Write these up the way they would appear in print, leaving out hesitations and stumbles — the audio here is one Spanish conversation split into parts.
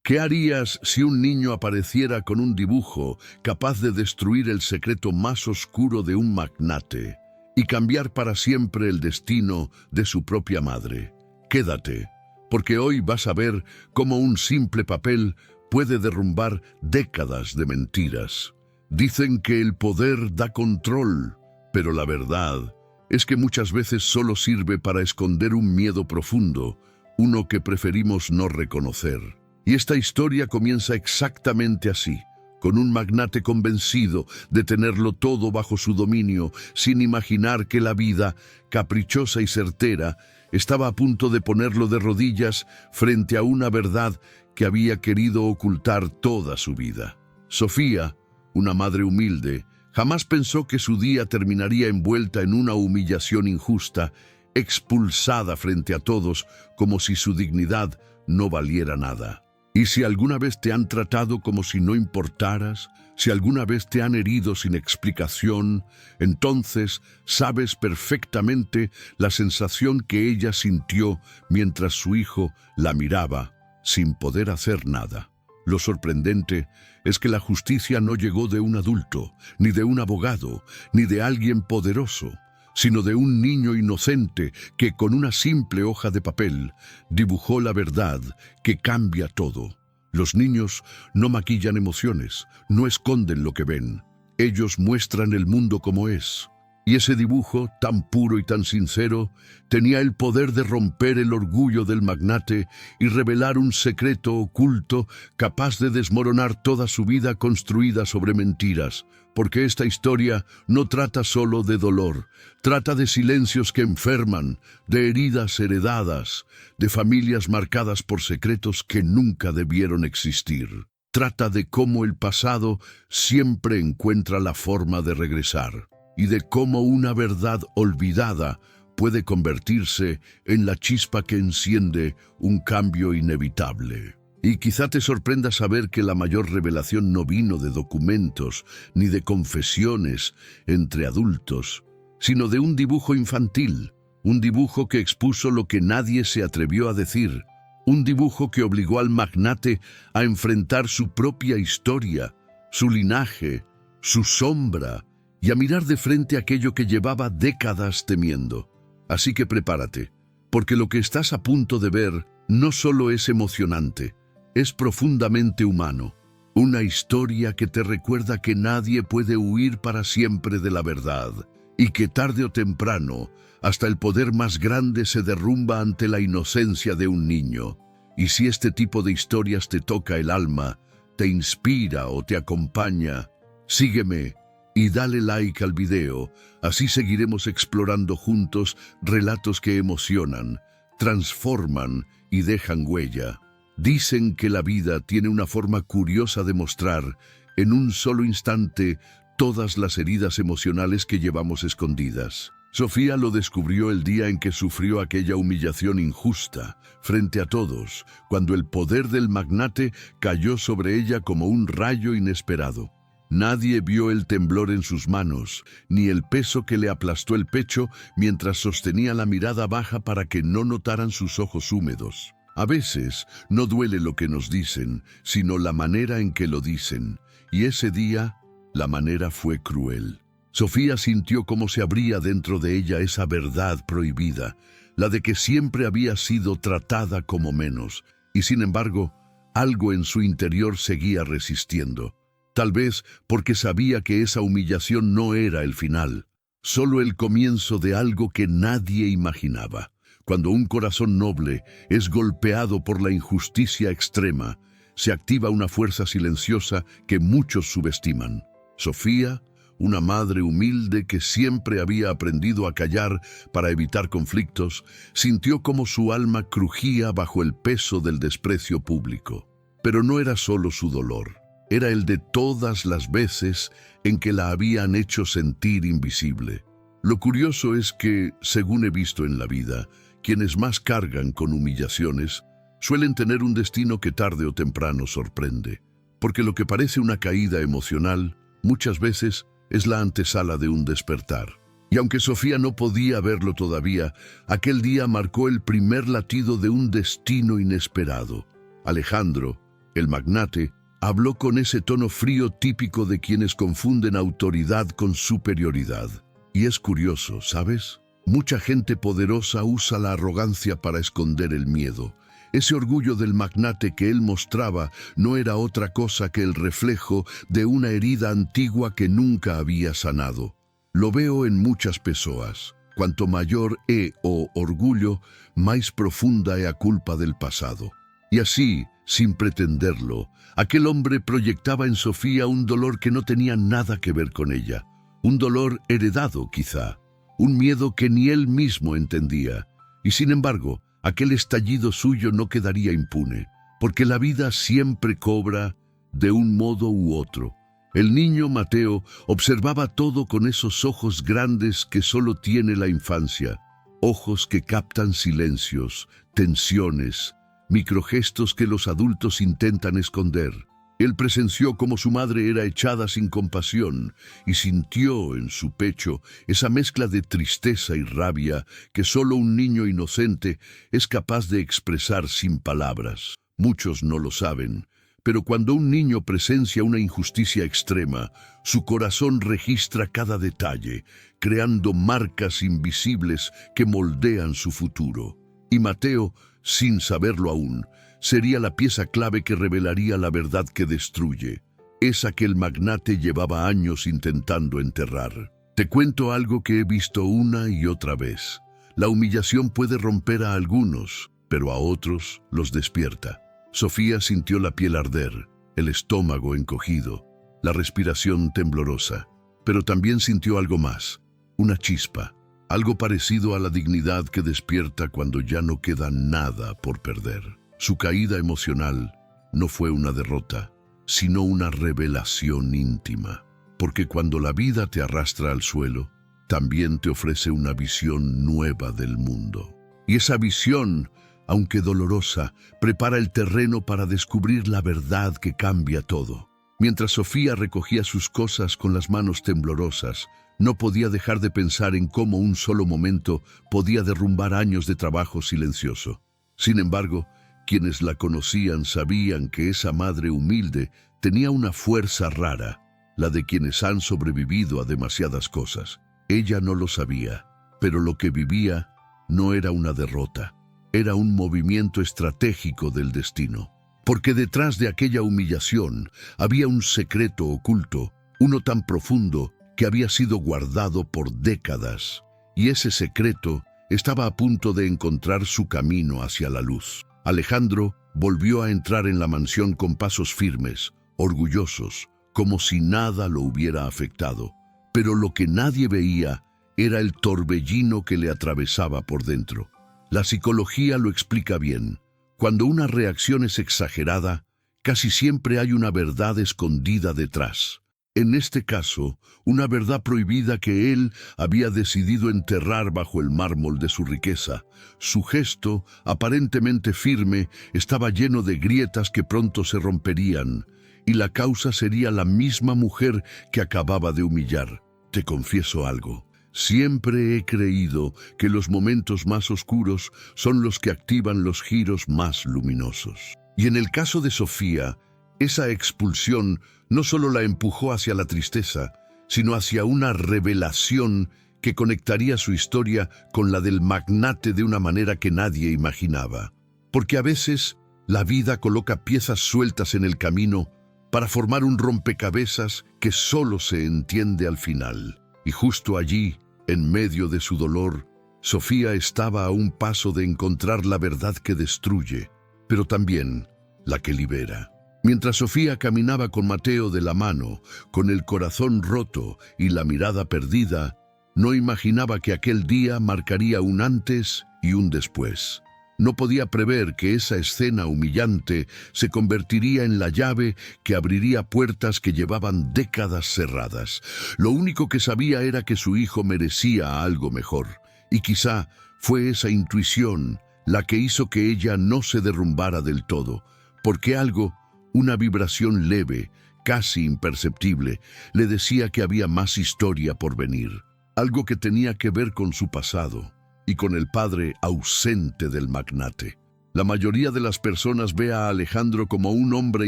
¿Qué harías si un niño apareciera con un dibujo capaz de destruir el secreto más oscuro de un magnate y cambiar para siempre el destino de su propia madre? Quédate, porque hoy vas a ver cómo un simple papel puede derrumbar décadas de mentiras. Dicen que el poder da control, pero la verdad es que muchas veces solo sirve para esconder un miedo profundo, uno que preferimos no reconocer. Y esta historia comienza exactamente así, con un magnate convencido de tenerlo todo bajo su dominio, sin imaginar que la vida, caprichosa y certera, estaba a punto de ponerlo de rodillas frente a una verdad que había querido ocultar toda su vida. Sofía, una madre humilde, jamás pensó que su día terminaría envuelta en una humillación injusta, expulsada frente a todos como si su dignidad no valiera nada. Y si alguna vez te han tratado como si no importaras, si alguna vez te han herido sin explicación, entonces sabes perfectamente la sensación que ella sintió mientras su hijo la miraba sin poder hacer nada. Lo sorprendente es que la justicia no llegó de un adulto, ni de un abogado, ni de alguien poderoso, sino de un niño inocente que con una simple hoja de papel dibujó la verdad que cambia todo. Los niños no maquillan emociones, no esconden lo que ven. Ellos muestran el mundo como es. Y ese dibujo, tan puro y tan sincero, tenía el poder de romper el orgullo del magnate y revelar un secreto oculto capaz de desmoronar toda su vida construida sobre mentiras. Porque esta historia no trata solo de dolor, trata de silencios que enferman, de heridas heredadas, de familias marcadas por secretos que nunca debieron existir. Trata de cómo el pasado siempre encuentra la forma de regresar, y de cómo una verdad olvidada puede convertirse en la chispa que enciende un cambio inevitable. Y quizá te sorprenda saber que la mayor revelación no vino de documentos ni de confesiones entre adultos, sino de un dibujo infantil, un dibujo que expuso lo que nadie se atrevió a decir, un dibujo que obligó al magnate a enfrentar su propia historia, su linaje, su sombra, y a mirar de frente aquello que llevaba décadas temiendo. Así que prepárate, porque lo que estás a punto de ver no solo es emocionante, es profundamente humano. Una historia que te recuerda que nadie puede huir para siempre de la verdad, y que tarde o temprano, hasta el poder más grande se derrumba ante la inocencia de un niño. Y si este tipo de historias te toca el alma, te inspira o te acompaña, sígueme y dale like al video, así seguiremos explorando juntos relatos que emocionan, transforman y dejan huella. Dicen que la vida tiene una forma curiosa de mostrar, en un solo instante, todas las heridas emocionales que llevamos escondidas. Sofía lo descubrió el día en que sufrió aquella humillación injusta, frente a todos, cuando el poder del magnate cayó sobre ella como un rayo inesperado. Nadie vio el temblor en sus manos, ni el peso que le aplastó el pecho mientras sostenía la mirada baja para que no notaran sus ojos húmedos. A veces no duele lo que nos dicen, sino la manera en que lo dicen, y ese día la manera fue cruel. Sofía sintió cómo se abría dentro de ella esa verdad prohibida, la de que siempre había sido tratada como menos, y sin embargo, algo en su interior seguía resistiendo. Tal vez porque sabía que esa humillación no era el final, solo el comienzo de algo que nadie imaginaba. Cuando un corazón noble es golpeado por la injusticia extrema, se activa una fuerza silenciosa que muchos subestiman. Sofía, una madre humilde que siempre había aprendido a callar para evitar conflictos, sintió como su alma crujía bajo el peso del desprecio público. Pero no era solo su dolor, era el de todas las veces en que la habían hecho sentir invisible. Lo curioso es que, según he visto en la vida, quienes más cargan con humillaciones suelen tener un destino que tarde o temprano sorprende, porque lo que parece una caída emocional muchas veces es la antesala de un despertar. Y aunque Sofía no podía verlo todavía, aquel día marcó el primer latido de un destino inesperado. Alejandro, El magnate habló con ese tono frío típico de quienes confunden autoridad con superioridad. Y es curioso, ¿sabes? Mucha gente poderosa usa la arrogancia para esconder el miedo. Ese orgullo del magnate que él mostraba no era otra cosa que el reflejo de una herida antigua que nunca había sanado. Lo veo en muchas personas. Cuanto mayor o orgullo, más profunda es a culpa del pasado. Y así, sin pretenderlo, aquel hombre proyectaba en Sofía un dolor que no tenía nada que ver con ella. Un dolor heredado, quizá. Un miedo que ni él mismo entendía. Y sin embargo, aquel estallido suyo no quedaría impune, porque la vida siempre cobra de un modo u otro. El niño Mateo observaba todo con esos ojos grandes que solo tiene la infancia, ojos que captan silencios, tensiones, microgestos que los adultos intentan esconder. Él presenció cómo su madre era echada sin compasión y sintió en su pecho esa mezcla de tristeza y rabia que solo un niño inocente es capaz de expresar sin palabras. Muchos no lo saben, pero cuando un niño presencia una injusticia extrema, su corazón registra cada detalle, creando marcas invisibles que moldean su futuro. Y Mateo, sin saberlo aún, sería la pieza clave que revelaría la verdad que destruye, esa que el magnate llevaba años intentando enterrar. Te cuento algo que he visto una y otra vez. La humillación puede romper a algunos, pero a otros los despierta. Sofía sintió la piel arder, el estómago encogido, la respiración temblorosa, pero también sintió algo más, una chispa, algo parecido a la dignidad que despierta cuando ya no queda nada por perder. Su caída emocional no fue una derrota, sino una revelación íntima, porque cuando la vida te arrastra al suelo, también te ofrece una visión nueva del mundo. Y esa visión, aunque dolorosa, prepara el terreno para descubrir la verdad que cambia todo. Mientras Sofía recogía sus cosas con las manos temblorosas, no podía dejar de pensar en cómo un solo momento podía derrumbar años de trabajo silencioso. Sin embargo, quienes la conocían sabían que esa madre humilde tenía una fuerza rara, la de quienes han sobrevivido a demasiadas cosas. Ella no lo sabía, pero lo que vivía no era una derrota, era un movimiento estratégico del destino. Porque detrás de aquella humillación había un secreto oculto, uno tan profundo que había sido guardado por décadas, y ese secreto estaba a punto de encontrar su camino hacia la luz. Alejandro volvió a entrar en la mansión con pasos firmes, orgullosos, como si nada lo hubiera afectado. Pero lo que nadie veía era el torbellino que le atravesaba por dentro. La psicología lo explica bien. Cuando una reacción es exagerada, casi siempre hay una verdad escondida detrás. En este caso, una verdad prohibida que él había decidido enterrar bajo el mármol de su riqueza. Su gesto, aparentemente firme, estaba lleno de grietas que pronto se romperían, y la causa sería la misma mujer que acababa de humillar. Te confieso algo. Siempre he creído que los momentos más oscuros son los que activan los giros más luminosos. Y en el caso de Sofía, esa expulsión no solo la empujó hacia la tristeza, sino hacia una revelación que conectaría su historia con la del magnate de una manera que nadie imaginaba. Porque a veces la vida coloca piezas sueltas en el camino para formar un rompecabezas que solo se entiende al final. Y justo allí, en medio de su dolor, Sofía estaba a un paso de encontrar la verdad que destruye, pero también la que libera. Mientras Sofía caminaba con Mateo de la mano, con el corazón roto y la mirada perdida, no imaginaba que aquel día marcaría un antes y un después. No podía prever que esa escena humillante se convertiría en la llave que abriría puertas que llevaban décadas cerradas. Lo único que sabía era que su hijo merecía algo mejor, y quizá fue esa intuición la que hizo que ella no se derrumbara del todo, porque algo, una vibración leve, casi imperceptible, le decía que había más historia por venir, algo que tenía que ver con su pasado y con el padre ausente del magnate. La mayoría de las personas ve a Alejandro como un hombre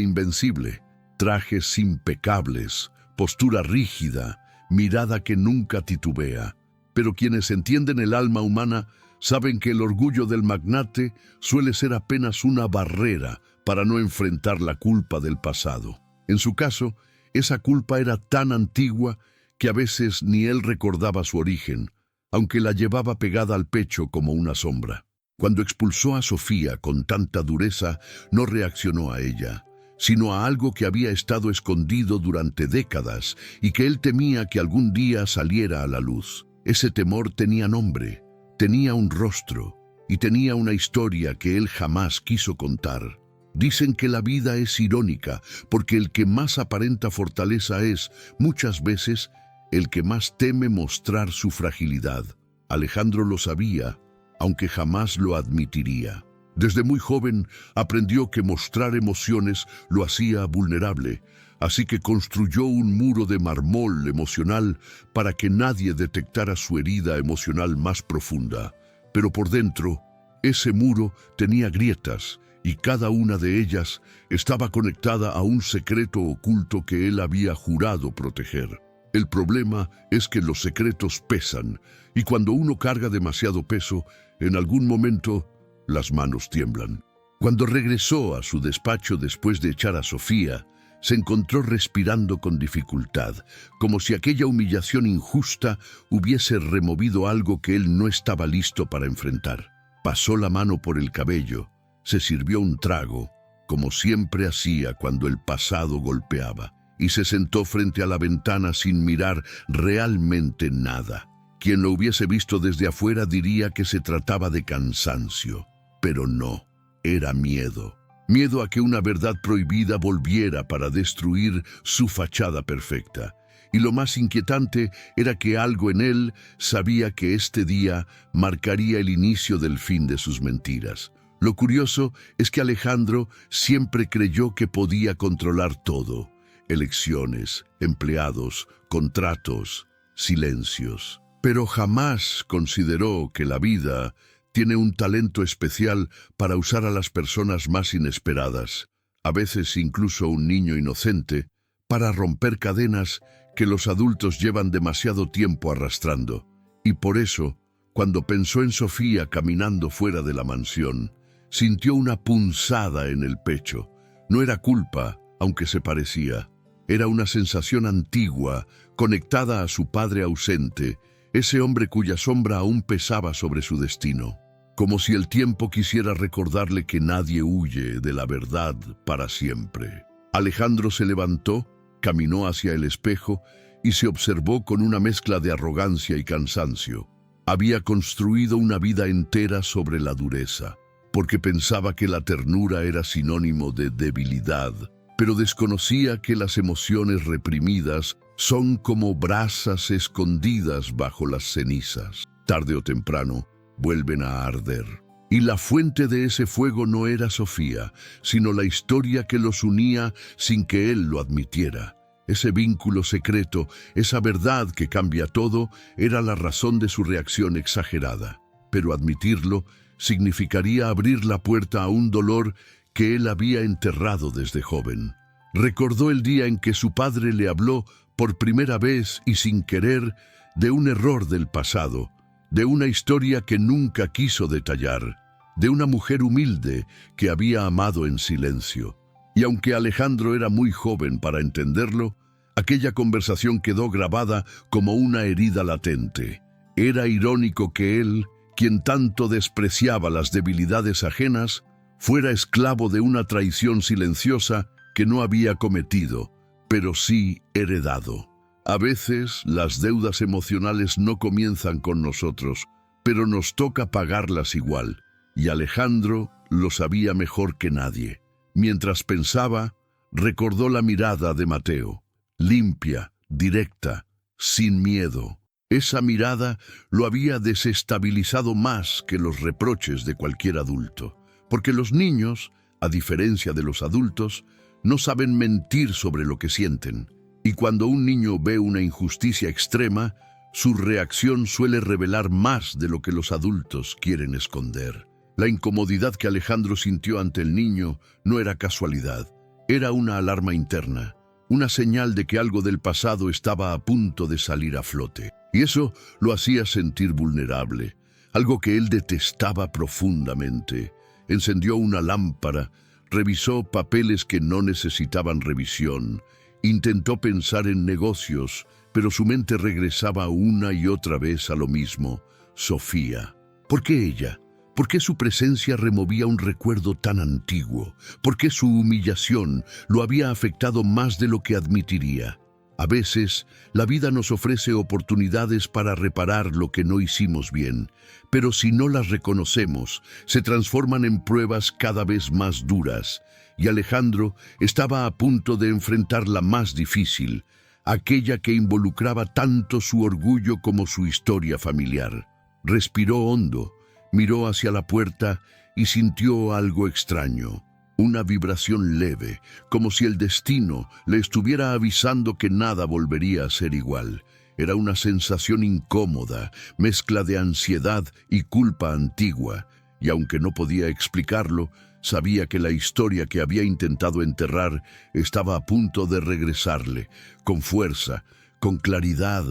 invencible. Trajes impecables, postura rígida, mirada que nunca titubea. Pero quienes entienden el alma humana saben que el orgullo del magnate suele ser apenas una barrera para no enfrentar la culpa del pasado. En su caso, esa culpa era tan antigua que a veces ni él recordaba su origen, aunque la llevaba pegada al pecho como una sombra. Cuando expulsó a Sofía con tanta dureza, no reaccionó a ella, sino a algo que había estado escondido durante décadas y que él temía que algún día saliera a la luz. Ese temor tenía nombre, tenía un rostro y tenía una historia que él jamás quiso contar. Dicen que la vida es irónica, porque el que más aparenta fortaleza es, muchas veces, el que más teme mostrar su fragilidad. Alejandro lo sabía, aunque jamás lo admitiría. Desde muy joven aprendió que mostrar emociones lo hacía vulnerable, así que construyó un muro de mármol emocional para que nadie detectara su herida emocional más profunda. Pero por dentro, ese muro tenía grietas, y cada una de ellas estaba conectada a un secreto oculto que él había jurado proteger. El problema es que los secretos pesan, y cuando uno carga demasiado peso, en algún momento las manos tiemblan. Cuando regresó a su despacho después de echar a Sofía, se encontró respirando con dificultad, como si aquella humillación injusta hubiese removido algo que él no estaba listo para enfrentar. Pasó la mano por el cabello, se sirvió un trago, como siempre hacía cuando el pasado golpeaba, y se sentó frente a la ventana sin mirar realmente nada. Quien lo hubiese visto desde afuera diría que se trataba de cansancio, pero no, era miedo. Miedo a que una verdad prohibida volviera para destruir su fachada perfecta. Y lo más inquietante era que algo en él sabía que este día marcaría el inicio del fin de sus mentiras. Lo curioso es que Alejandro siempre creyó que podía controlar todo: elecciones, empleados, contratos, silencios. Pero jamás consideró que la vida tiene un talento especial para usar a las personas más inesperadas, a veces incluso un niño inocente, para romper cadenas que los adultos llevan demasiado tiempo arrastrando. Y por eso, cuando pensó en Sofía caminando fuera de la mansión, sintió una punzada en el pecho. No era culpa, aunque se parecía. Era una sensación antigua, conectada a su padre ausente, ese hombre cuya sombra aún pesaba sobre su destino. Como si el tiempo quisiera recordarle que nadie huye de la verdad para siempre. Alejandro se levantó, caminó hacia el espejo y se observó con una mezcla de arrogancia y cansancio. Había construido una vida entera sobre la dureza, porque pensaba que la ternura era sinónimo de debilidad, pero desconocía que las emociones reprimidas son como brasas escondidas bajo las cenizas. Tarde o temprano, vuelven a arder. Y la fuente de ese fuego no era Sofía, sino la historia que los unía sin que él lo admitiera. Ese vínculo secreto, esa verdad que cambia todo, era la razón de su reacción exagerada. Pero admitirlo significaría abrir la puerta a un dolor que él había enterrado desde joven. Recordó el día en que su padre le habló por primera vez y sin querer de un error del pasado, de una historia que nunca quiso detallar, de una mujer humilde que había amado en silencio. Y aunque Alejandro era muy joven para entenderlo, aquella conversación quedó grabada como una herida latente. Era irónico que él, quien tanto despreciaba las debilidades ajenas, fuera esclavo de una traición silenciosa que no había cometido, pero sí heredado. A veces las deudas emocionales no comienzan con nosotros, pero nos toca pagarlas igual, y Alejandro lo sabía mejor que nadie. Mientras pensaba, recordó la mirada de Mateo, limpia, directa, sin miedo. Esa mirada lo había desestabilizado más que los reproches de cualquier adulto, porque los niños, a diferencia de los adultos, no saben mentir sobre lo que sienten, y cuando un niño ve una injusticia extrema, su reacción suele revelar más de lo que los adultos quieren esconder. La incomodidad que Alejandro sintió ante el niño no era casualidad, era una alarma interna, una señal de que algo del pasado estaba a punto de salir a flote. Y eso lo hacía sentir vulnerable, algo que él detestaba profundamente. Encendió una lámpara, revisó papeles que no necesitaban revisión, intentó pensar en negocios, pero su mente regresaba una y otra vez a lo mismo: Sofía. ¿Por qué ella? ¿Por qué su presencia removía un recuerdo tan antiguo? ¿Por qué su humillación lo había afectado más de lo que admitiría? A veces, la vida nos ofrece oportunidades para reparar lo que no hicimos bien, pero si no las reconocemos, se transforman en pruebas cada vez más duras, y Alejandro estaba a punto de enfrentar la más difícil, aquella que involucraba tanto su orgullo como su historia familiar. Respiró hondo, miró hacia la puerta y sintió algo extraño. Una vibración leve, como si el destino le estuviera avisando que nada volvería a ser igual. Era una sensación incómoda, mezcla de ansiedad y culpa antigua, y aunque no podía explicarlo, sabía que la historia que había intentado enterrar estaba a punto de regresarle, con fuerza, con claridad,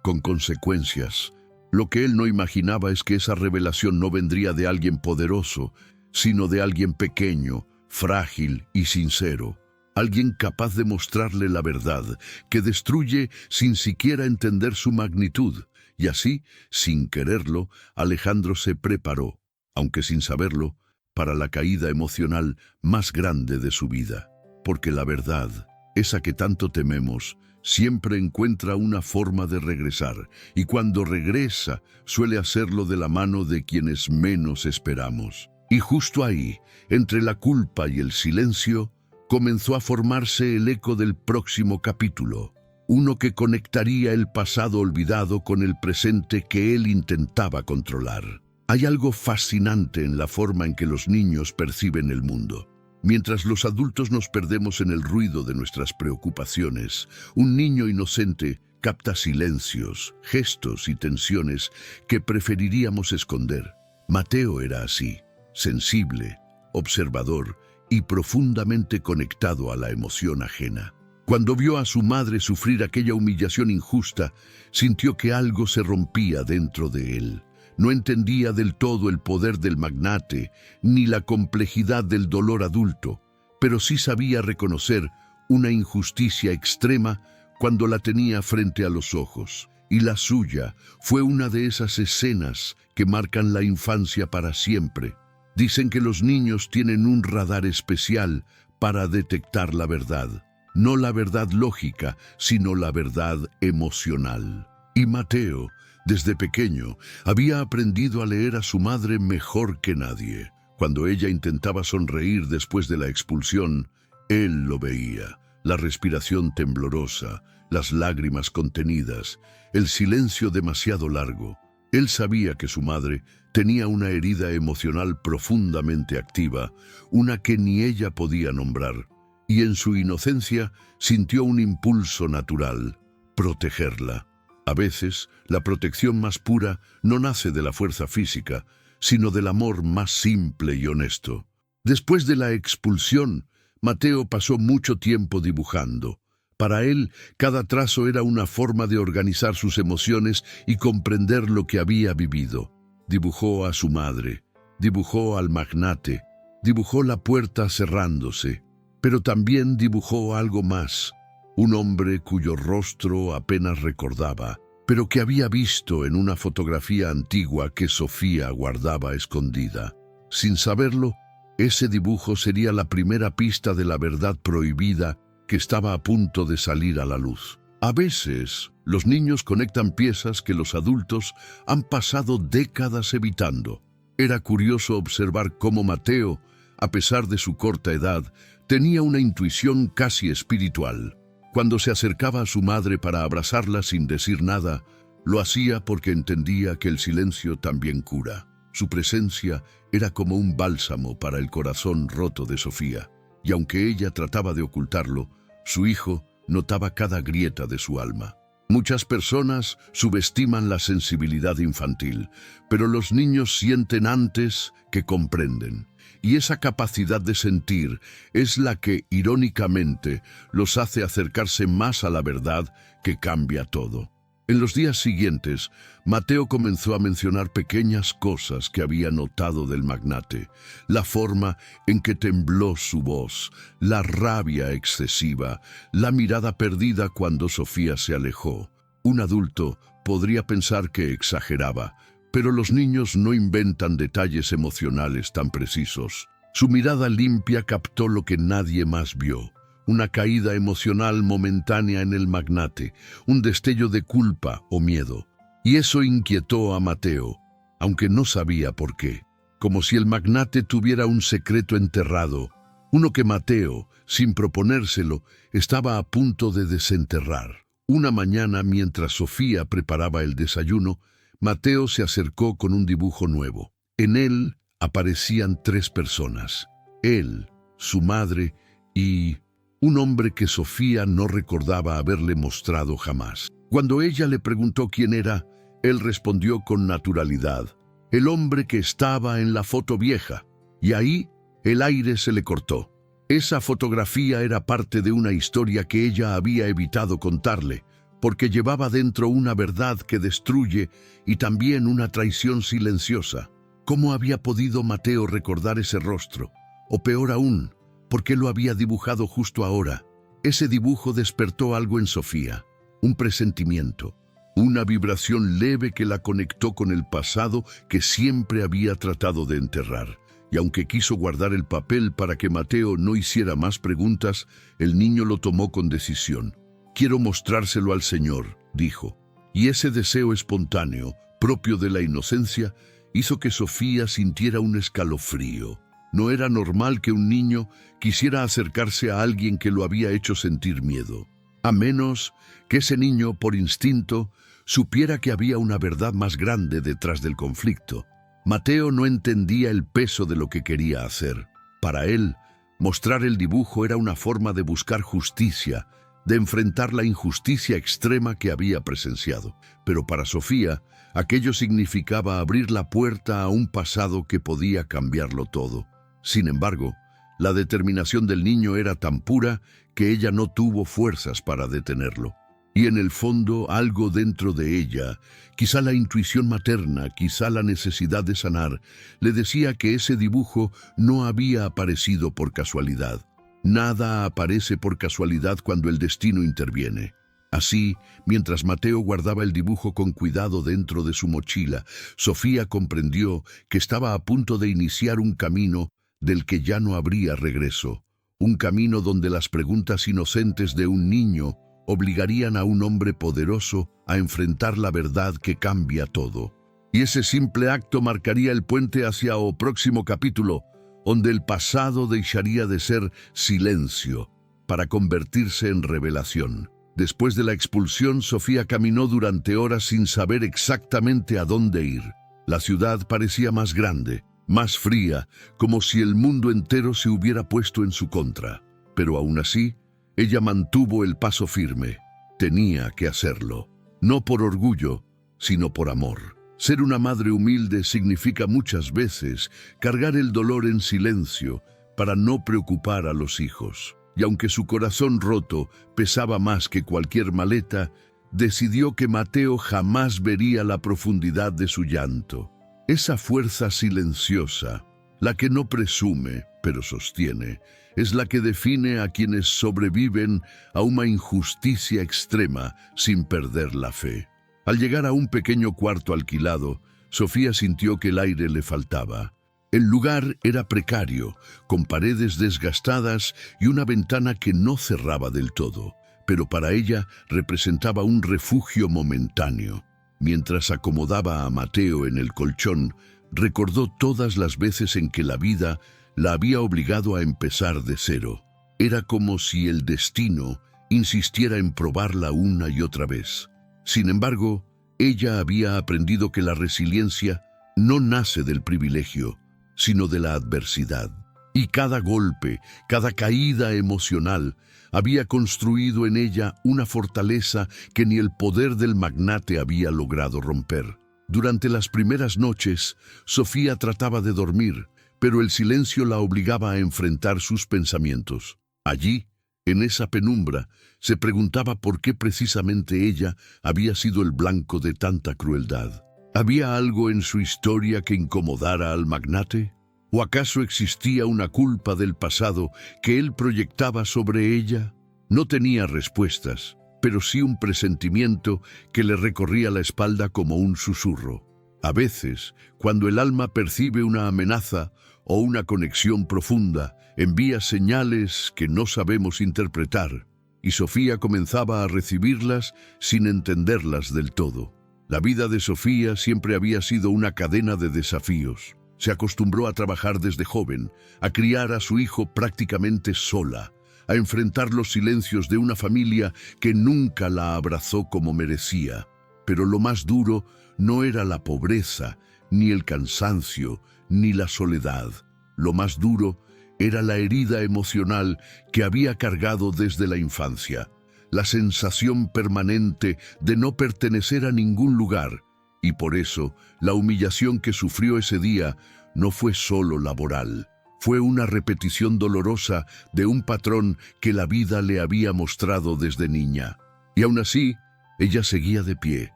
con consecuencias. Lo que él no imaginaba es que esa revelación no vendría de alguien poderoso, sino de alguien pequeño, frágil y sincero, alguien capaz de mostrarle la verdad, que destruye sin siquiera entender su magnitud. Y así, sin quererlo, Alejandro se preparó, aunque sin saberlo, para la caída emocional más grande de su vida. Porque la verdad, esa que tanto tememos, siempre encuentra una forma de regresar, y cuando regresa, suele hacerlo de la mano de quienes menos esperamos. Y justo ahí, entre la culpa y el silencio, comenzó a formarse el eco del próximo capítulo, uno que conectaría el pasado olvidado con el presente que él intentaba controlar. Hay algo fascinante en la forma en que los niños perciben el mundo. Mientras los adultos nos perdemos en el ruido de nuestras preocupaciones, un niño inocente capta silencios, gestos y tensiones que preferiríamos esconder. Mateo era así, sensible, observador y profundamente conectado a la emoción ajena. Cuando vio a su madre sufrir aquella humillación injusta, sintió que algo se rompía dentro de él. No entendía del todo el poder del magnate, ni la complejidad del dolor adulto, pero sí sabía reconocer una injusticia extrema cuando la tenía frente a los ojos. Y la suya fue una de esas escenas que marcan la infancia para siempre. Dicen que los niños tienen un radar especial para detectar la verdad. No la verdad lógica, sino la verdad emocional. Y Mateo, desde pequeño, había aprendido a leer a su madre mejor que nadie. Cuando ella intentaba sonreír después de la expulsión, él lo veía. La respiración temblorosa, las lágrimas contenidas, el silencio demasiado largo. Él sabía que su madre tenía una herida emocional profundamente activa, una que ni ella podía nombrar, y en su inocencia sintió un impulso natural: protegerla. A veces, la protección más pura no nace de la fuerza física, sino del amor más simple y honesto. Después de la expulsión, Mateo pasó mucho tiempo dibujando. Para él, cada trazo era una forma de organizar sus emociones y comprender lo que había vivido. Dibujó a su madre, dibujó al magnate, dibujó la puerta cerrándose, pero también dibujó algo más: un hombre cuyo rostro apenas recordaba, pero que había visto en una fotografía antigua que Sofía guardaba escondida. Sin saberlo, ese dibujo sería la primera pista de la verdad prohibida que estaba a punto de salir a la luz. A veces, los niños conectan piezas que los adultos han pasado décadas evitando. Era curioso observar cómo Mateo, a pesar de su corta edad, tenía una intuición casi espiritual. Cuando se acercaba a su madre para abrazarla sin decir nada, lo hacía porque entendía que el silencio también cura. Su presencia era como un bálsamo para el corazón roto de Sofía, y aunque ella trataba de ocultarlo, su hijo notaba cada grieta de su alma. Muchas personas subestiman la sensibilidad infantil, pero los niños sienten antes que comprenden. Y esa capacidad de sentir es la que, irónicamente, los hace acercarse más a la verdad que cambia todo. En los días siguientes, Mateo comenzó a mencionar pequeñas cosas que había notado del magnate: la forma en que tembló su voz, la rabia excesiva, la mirada perdida cuando Sofía se alejó. Un adulto podría pensar que exageraba, pero los niños no inventan detalles emocionales tan precisos. Su mirada limpia captó lo que nadie más vio: una caída emocional momentánea en el magnate, un destello de culpa o miedo. Y eso inquietó a Mateo, aunque no sabía por qué. Como si el magnate tuviera un secreto enterrado, uno que Mateo, sin proponérselo, estaba a punto de desenterrar. Una mañana, mientras Sofía preparaba el desayuno, Mateo se acercó con un dibujo nuevo. En él aparecían 3 personas: él, su madre y un hombre que Sofía no recordaba haberle mostrado jamás. Cuando ella le preguntó quién era, él respondió con naturalidad: el hombre que estaba en la foto vieja. Y ahí el aire se le cortó. Esa fotografía era parte de una historia que ella había evitado contarle, porque llevaba dentro una verdad que destruye y también una traición silenciosa. ¿Cómo había podido Mateo recordar ese rostro? O peor aún, ¿por qué lo había dibujado justo ahora? Ese dibujo despertó algo en Sofía, un presentimiento, una vibración leve que la conectó con el pasado que siempre había tratado de enterrar. Y aunque quiso guardar el papel para que Mateo no hiciera más preguntas, el niño lo tomó con decisión. «Quiero mostrárselo al Señor», dijo. Y ese deseo espontáneo, propio de la inocencia, hizo que Sofía sintiera un escalofrío. No era normal que un niño quisiera acercarse a alguien que lo había hecho sentir miedo, a menos que ese niño, por instinto, supiera que había una verdad más grande detrás del conflicto. Mateo no entendía el peso de lo que quería hacer. Para él, mostrar el dibujo era una forma de buscar justicia, de enfrentar la injusticia extrema que había presenciado. Pero para Sofía, aquello significaba abrir la puerta a un pasado que podía cambiarlo todo. Sin embargo, la determinación del niño era tan pura que ella no tuvo fuerzas para detenerlo. Y en el fondo, algo dentro de ella, quizá la intuición materna, quizá la necesidad de sanar, le decía que ese dibujo no había aparecido por casualidad. Nada aparece por casualidad cuando el destino interviene. Así, mientras Mateo guardaba el dibujo con cuidado dentro de su mochila, Sofía comprendió que estaba a punto de iniciar un camino del que ya no habría regreso. Un camino donde las preguntas inocentes de un niño obligarían a un hombre poderoso a enfrentar la verdad que cambia todo. Y ese simple acto marcaría el puente hacia el próximo capítulo, donde el pasado dejaría de ser silencio para convertirse en revelación. Después de la expulsión, Sofía caminó durante horas sin saber exactamente a dónde ir. La ciudad parecía más grande, más fría, como si el mundo entero se hubiera puesto en su contra. Pero aún así, ella mantuvo el paso firme. Tenía que hacerlo, no por orgullo, sino por amor. Ser una madre humilde significa muchas veces cargar el dolor en silencio para no preocupar a los hijos. Y aunque su corazón roto pesaba más que cualquier maleta, decidió que Mateo jamás vería la profundidad de su llanto. Esa fuerza silenciosa, la que no presume, pero sostiene, es la que define a quienes sobreviven a una injusticia extrema sin perder la fe. Al llegar a un pequeño cuarto alquilado, Sofía sintió que el aire le faltaba. El lugar era precario, con paredes desgastadas y una ventana que no cerraba del todo, pero para ella representaba un refugio momentáneo. Mientras acomodaba a Mateo en el colchón, recordó todas las veces en que la vida la había obligado a empezar de cero. Era como si el destino insistiera en probarla una y otra vez. Sin embargo, ella había aprendido que la resiliencia no nace del privilegio, sino de la adversidad. Y cada golpe, cada caída emocional, había construido en ella una fortaleza que ni el poder del magnate había logrado romper. Durante las primeras noches, Sofía trataba de dormir, pero el silencio la obligaba a enfrentar sus pensamientos. Allí, en esa penumbra, se preguntaba por qué precisamente ella había sido el blanco de tanta crueldad. ¿Había algo en su historia que incomodara al magnate? ¿O acaso existía una culpa del pasado que él proyectaba sobre ella? No tenía respuestas, pero sí un presentimiento que le recorría la espalda como un susurro. A veces, cuando el alma percibe una amenaza o una conexión profunda, envía señales que no sabemos interpretar, y Sofía comenzaba a recibirlas sin entenderlas del todo. La vida de Sofía siempre había sido una cadena de desafíos. Se acostumbró a trabajar desde joven, a criar a su hijo prácticamente sola, a enfrentar los silencios de una familia que nunca la abrazó como merecía. Pero lo más duro no era la pobreza, ni el cansancio, ni la soledad. Lo más duro era la herida emocional que había cargado desde la infancia, la sensación permanente de no pertenecer a ningún lugar. Y por eso, la humillación que sufrió ese día no fue solo laboral. Fue una repetición dolorosa de un patrón que la vida le había mostrado desde niña. Y aún así, ella seguía de pie.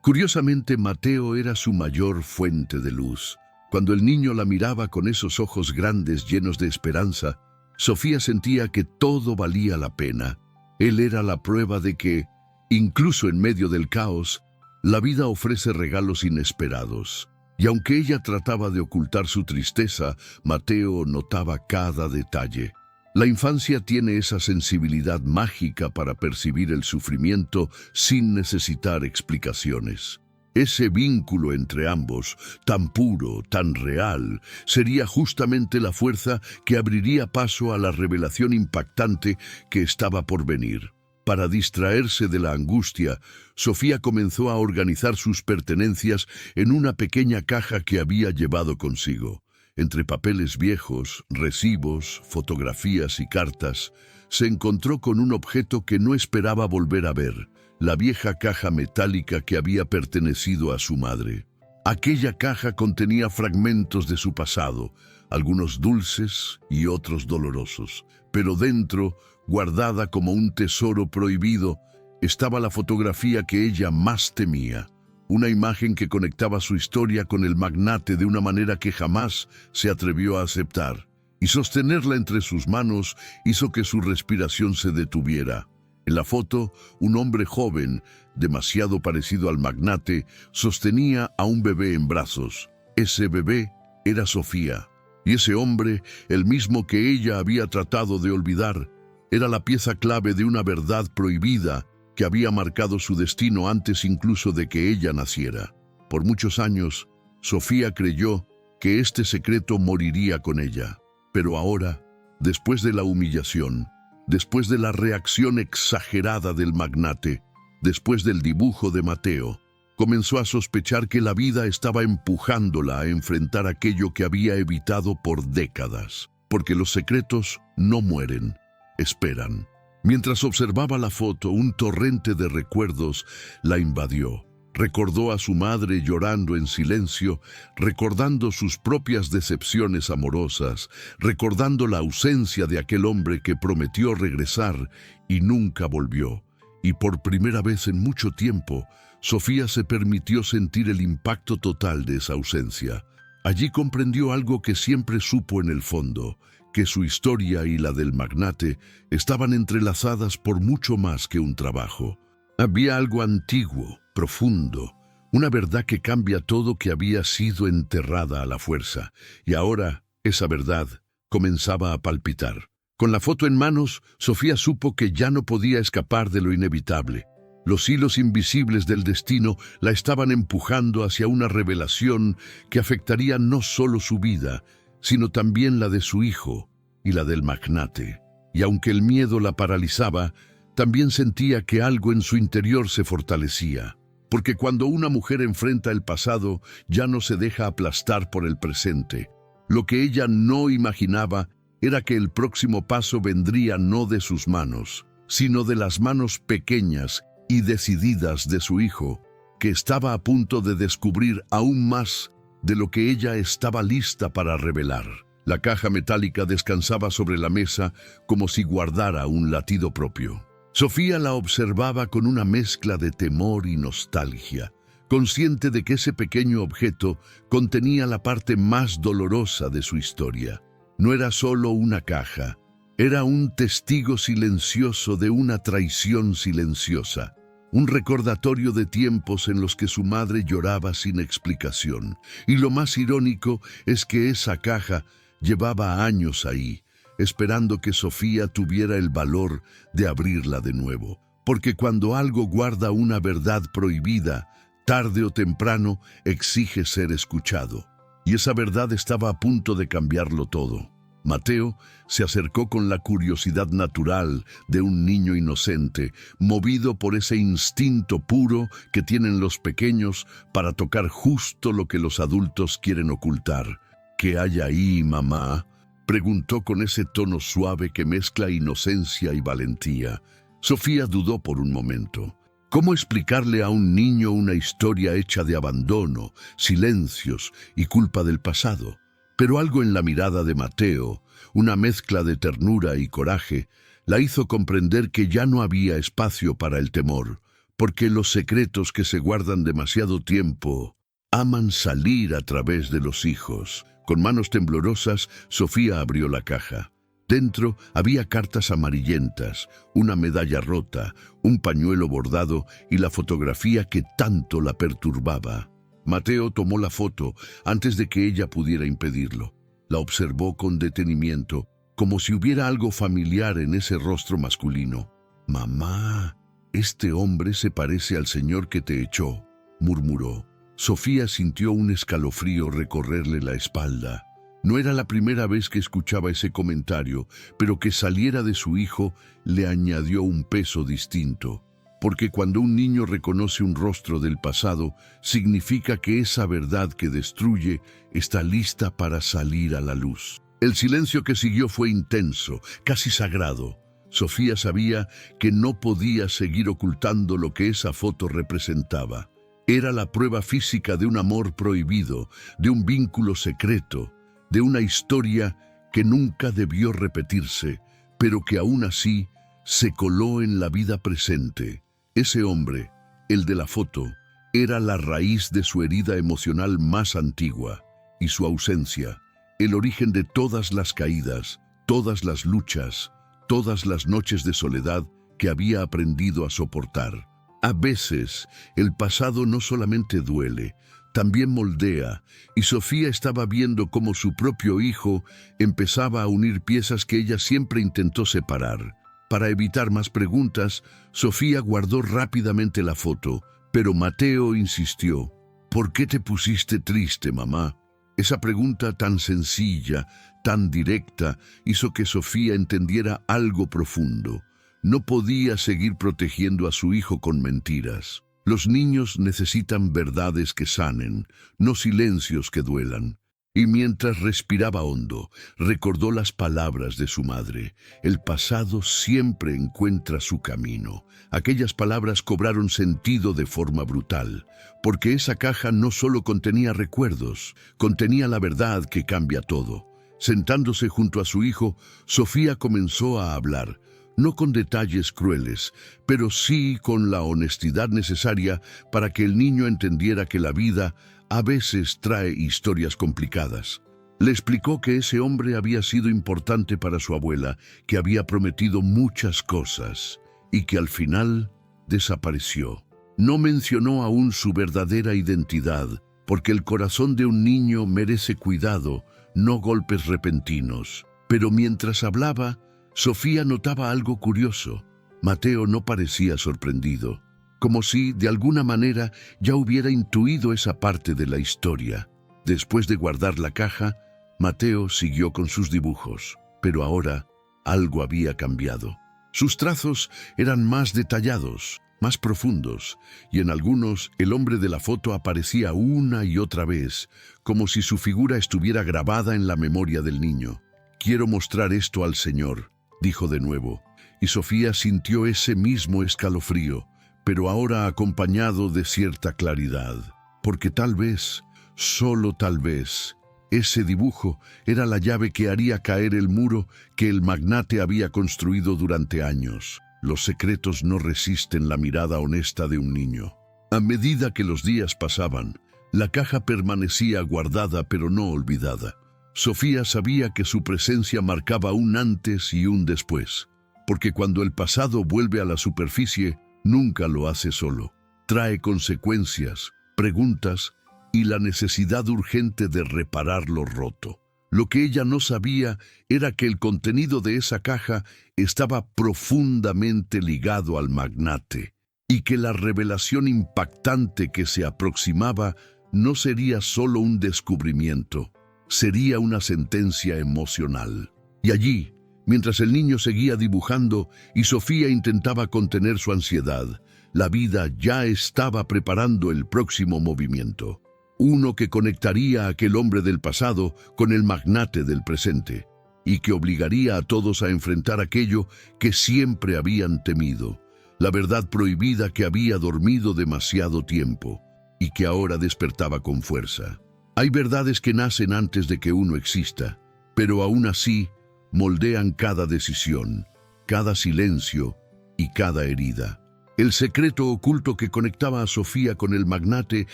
Curiosamente, Mateo era su mayor fuente de luz. Cuando el niño la miraba con esos ojos grandes llenos de esperanza, Sofía sentía que todo valía la pena. Él era la prueba de que, incluso en medio del caos, la vida ofrece regalos inesperados. Y aunque ella trataba de ocultar su tristeza, Mateo notaba cada detalle. La infancia tiene esa sensibilidad mágica para percibir el sufrimiento sin necesitar explicaciones. Ese vínculo entre ambos, tan puro, tan real, sería justamente la fuerza que abriría paso a la revelación impactante que estaba por venir. Para distraerse de la angustia, Sofía comenzó a organizar sus pertenencias en una pequeña caja que había llevado consigo. Entre papeles viejos, recibos, fotografías y cartas, se encontró con un objeto que no esperaba volver a ver: la vieja caja metálica que había pertenecido a su madre. Aquella caja contenía fragmentos de su pasado, algunos dulces y otros dolorosos, pero dentro, guardada como un tesoro prohibido, estaba la fotografía que ella más temía. Una imagen que conectaba su historia con el magnate de una manera que jamás se atrevió a aceptar. Y sostenerla entre sus manos hizo que su respiración se detuviera. En la foto, un hombre joven, demasiado parecido al magnate, sostenía a un bebé en brazos. Ese bebé era Sofía. Y ese hombre, el mismo que ella había tratado de olvidar, era la pieza clave de una verdad prohibida que había marcado su destino antes incluso de que ella naciera. Por muchos años, Sofía creyó que este secreto moriría con ella. Pero ahora, después de la humillación, después de la reacción exagerada del magnate, después del dibujo de Mateo, comenzó a sospechar que la vida estaba empujándola a enfrentar aquello que había evitado por décadas. Porque los secretos no mueren, esperan. Mientras observaba la foto, un torrente de recuerdos la invadió. Recordó a su madre llorando en silencio, recordando sus propias decepciones amorosas, recordando la ausencia de aquel hombre que prometió regresar y nunca volvió. Y por primera vez en mucho tiempo, Sofía se permitió sentir el impacto total de esa ausencia. Allí comprendió algo que siempre supo en el fondo: que su historia y la del magnate estaban entrelazadas por mucho más que un trabajo. Había algo antiguo, profundo, una verdad que cambia todo que había sido enterrada a la fuerza, y ahora esa verdad comenzaba a palpitar. Con la foto en manos, Sofía supo que ya no podía escapar de lo inevitable. Los hilos invisibles del destino la estaban empujando hacia una revelación que afectaría no solo su vida, sino también la de su hijo y la del magnate. Y aunque el miedo la paralizaba, también sentía que algo en su interior se fortalecía. Porque cuando una mujer enfrenta el pasado, ya no se deja aplastar por el presente. Lo que ella no imaginaba era que el próximo paso vendría no de sus manos, sino de las manos pequeñas y decididas de su hijo, que estaba a punto de descubrir aún más de lo que ella estaba lista para revelar. La caja metálica descansaba sobre la mesa como si guardara un latido propio. Sofía la observaba con una mezcla de temor y nostalgia, consciente de que ese pequeño objeto contenía la parte más dolorosa de su historia. No era solo una caja, era un testigo silencioso de una traición silenciosa, un recordatorio de tiempos en los que su madre lloraba sin explicación. Y lo más irónico es que esa caja llevaba años ahí, esperando que Sofía tuviera el valor de abrirla de nuevo. Porque cuando algo guarda una verdad prohibida, tarde o temprano exige ser escuchado. Y esa verdad estaba a punto de cambiarlo todo. Mateo se acercó con la curiosidad natural de un niño inocente, movido por ese instinto puro que tienen los pequeños para tocar justo lo que los adultos quieren ocultar. ¿Qué hay ahí, mamá?, preguntó con ese tono suave que mezcla inocencia y valentía. Sofía dudó por un momento. ¿Cómo explicarle a un niño una historia hecha de abandono, silencios y culpa del pasado? Pero algo en la mirada de Mateo, una mezcla de ternura y coraje, la hizo comprender que ya no había espacio para el temor, porque los secretos que se guardan demasiado tiempo aman salir a través de los hijos. Con manos temblorosas, Sofía abrió la caja. Dentro había cartas amarillentas, una medalla rota, un pañuelo bordado y la fotografía que tanto la perturbaba. Mateo tomó la foto antes de que ella pudiera impedirlo. La observó con detenimiento, como si hubiera algo familiar en ese rostro masculino. «Mamá, este hombre se parece al señor que te echó», murmuró. Sofía sintió un escalofrío recorrerle la espalda. No era la primera vez que escuchaba ese comentario, pero que saliera de su hijo le añadió un peso distinto. Porque cuando un niño reconoce un rostro del pasado, significa que esa verdad que destruye está lista para salir a la luz. El silencio que siguió fue intenso, casi sagrado. Sofía sabía que no podía seguir ocultando lo que esa foto representaba. Era la prueba física de un amor prohibido, de un vínculo secreto, de una historia que nunca debió repetirse, pero que aún así se coló en la vida presente. Ese hombre, el de la foto, era la raíz de su herida emocional más antigua, y su ausencia, el origen de todas las caídas, todas las luchas, todas las noches de soledad que había aprendido a soportar. A veces, el pasado no solamente duele, también moldea, y Sofía estaba viendo cómo su propio hijo empezaba a unir piezas que ella siempre intentó separar. Para evitar más preguntas, Sofía guardó rápidamente la foto, pero Mateo insistió. «¿Por qué te pusiste triste, mamá?». Esa pregunta tan sencilla, tan directa, hizo que Sofía entendiera algo profundo. No podía seguir protegiendo a su hijo con mentiras. Los niños necesitan verdades que sanen, no silencios que duelan. Y mientras respiraba hondo, recordó las palabras de su madre. El pasado siempre encuentra su camino. Aquellas palabras cobraron sentido de forma brutal, porque esa caja no solo contenía recuerdos, contenía la verdad que cambia todo. Sentándose junto a su hijo, Sofía comenzó a hablar, no con detalles crueles, pero sí con la honestidad necesaria para que el niño entendiera que la vida a veces trae historias complicadas. Le explicó que ese hombre había sido importante para su abuela, que había prometido muchas cosas y que al final desapareció. No mencionó aún su verdadera identidad, porque el corazón de un niño merece cuidado, no golpes repentinos. Pero mientras hablaba, Sofía notaba algo curioso. Mateo no parecía sorprendido, como si, de alguna manera, ya hubiera intuido esa parte de la historia. Después de guardar la caja, Mateo siguió con sus dibujos, pero ahora algo había cambiado. Sus trazos eran más detallados, más profundos, y en algunos el hombre de la foto aparecía una y otra vez, como si su figura estuviera grabada en la memoria del niño. Quiero mostrar esto al Señor, dijo de nuevo, y Sofía sintió ese mismo escalofrío, pero ahora acompañado de cierta claridad, porque tal vez, solo tal vez, ese dibujo era la llave que haría caer el muro que el magnate había construido durante años. Los secretos no resisten la mirada honesta de un niño. A medida que los días pasaban, la caja permanecía guardada pero no olvidada. Sofía sabía que su presencia marcaba un antes y un después, porque cuando el pasado vuelve a la superficie, nunca lo hace solo. Trae consecuencias, preguntas y la necesidad urgente de reparar lo roto. Lo que ella no sabía era que el contenido de esa caja estaba profundamente ligado al magnate, y que la revelación impactante que se aproximaba no sería solo un descubrimiento, sería una sentencia emocional. Y allí, mientras el niño seguía dibujando y Sofía intentaba contener su ansiedad, la vida ya estaba preparando el próximo movimiento. Uno que conectaría a aquel hombre del pasado con el magnate del presente, y que obligaría a todos a enfrentar aquello que siempre habían temido, la verdad prohibida que había dormido demasiado tiempo y que ahora despertaba con fuerza. Hay verdades que nacen antes de que uno exista, pero aún así moldean cada decisión, cada silencio y cada herida. El secreto oculto que conectaba a Sofía con el magnate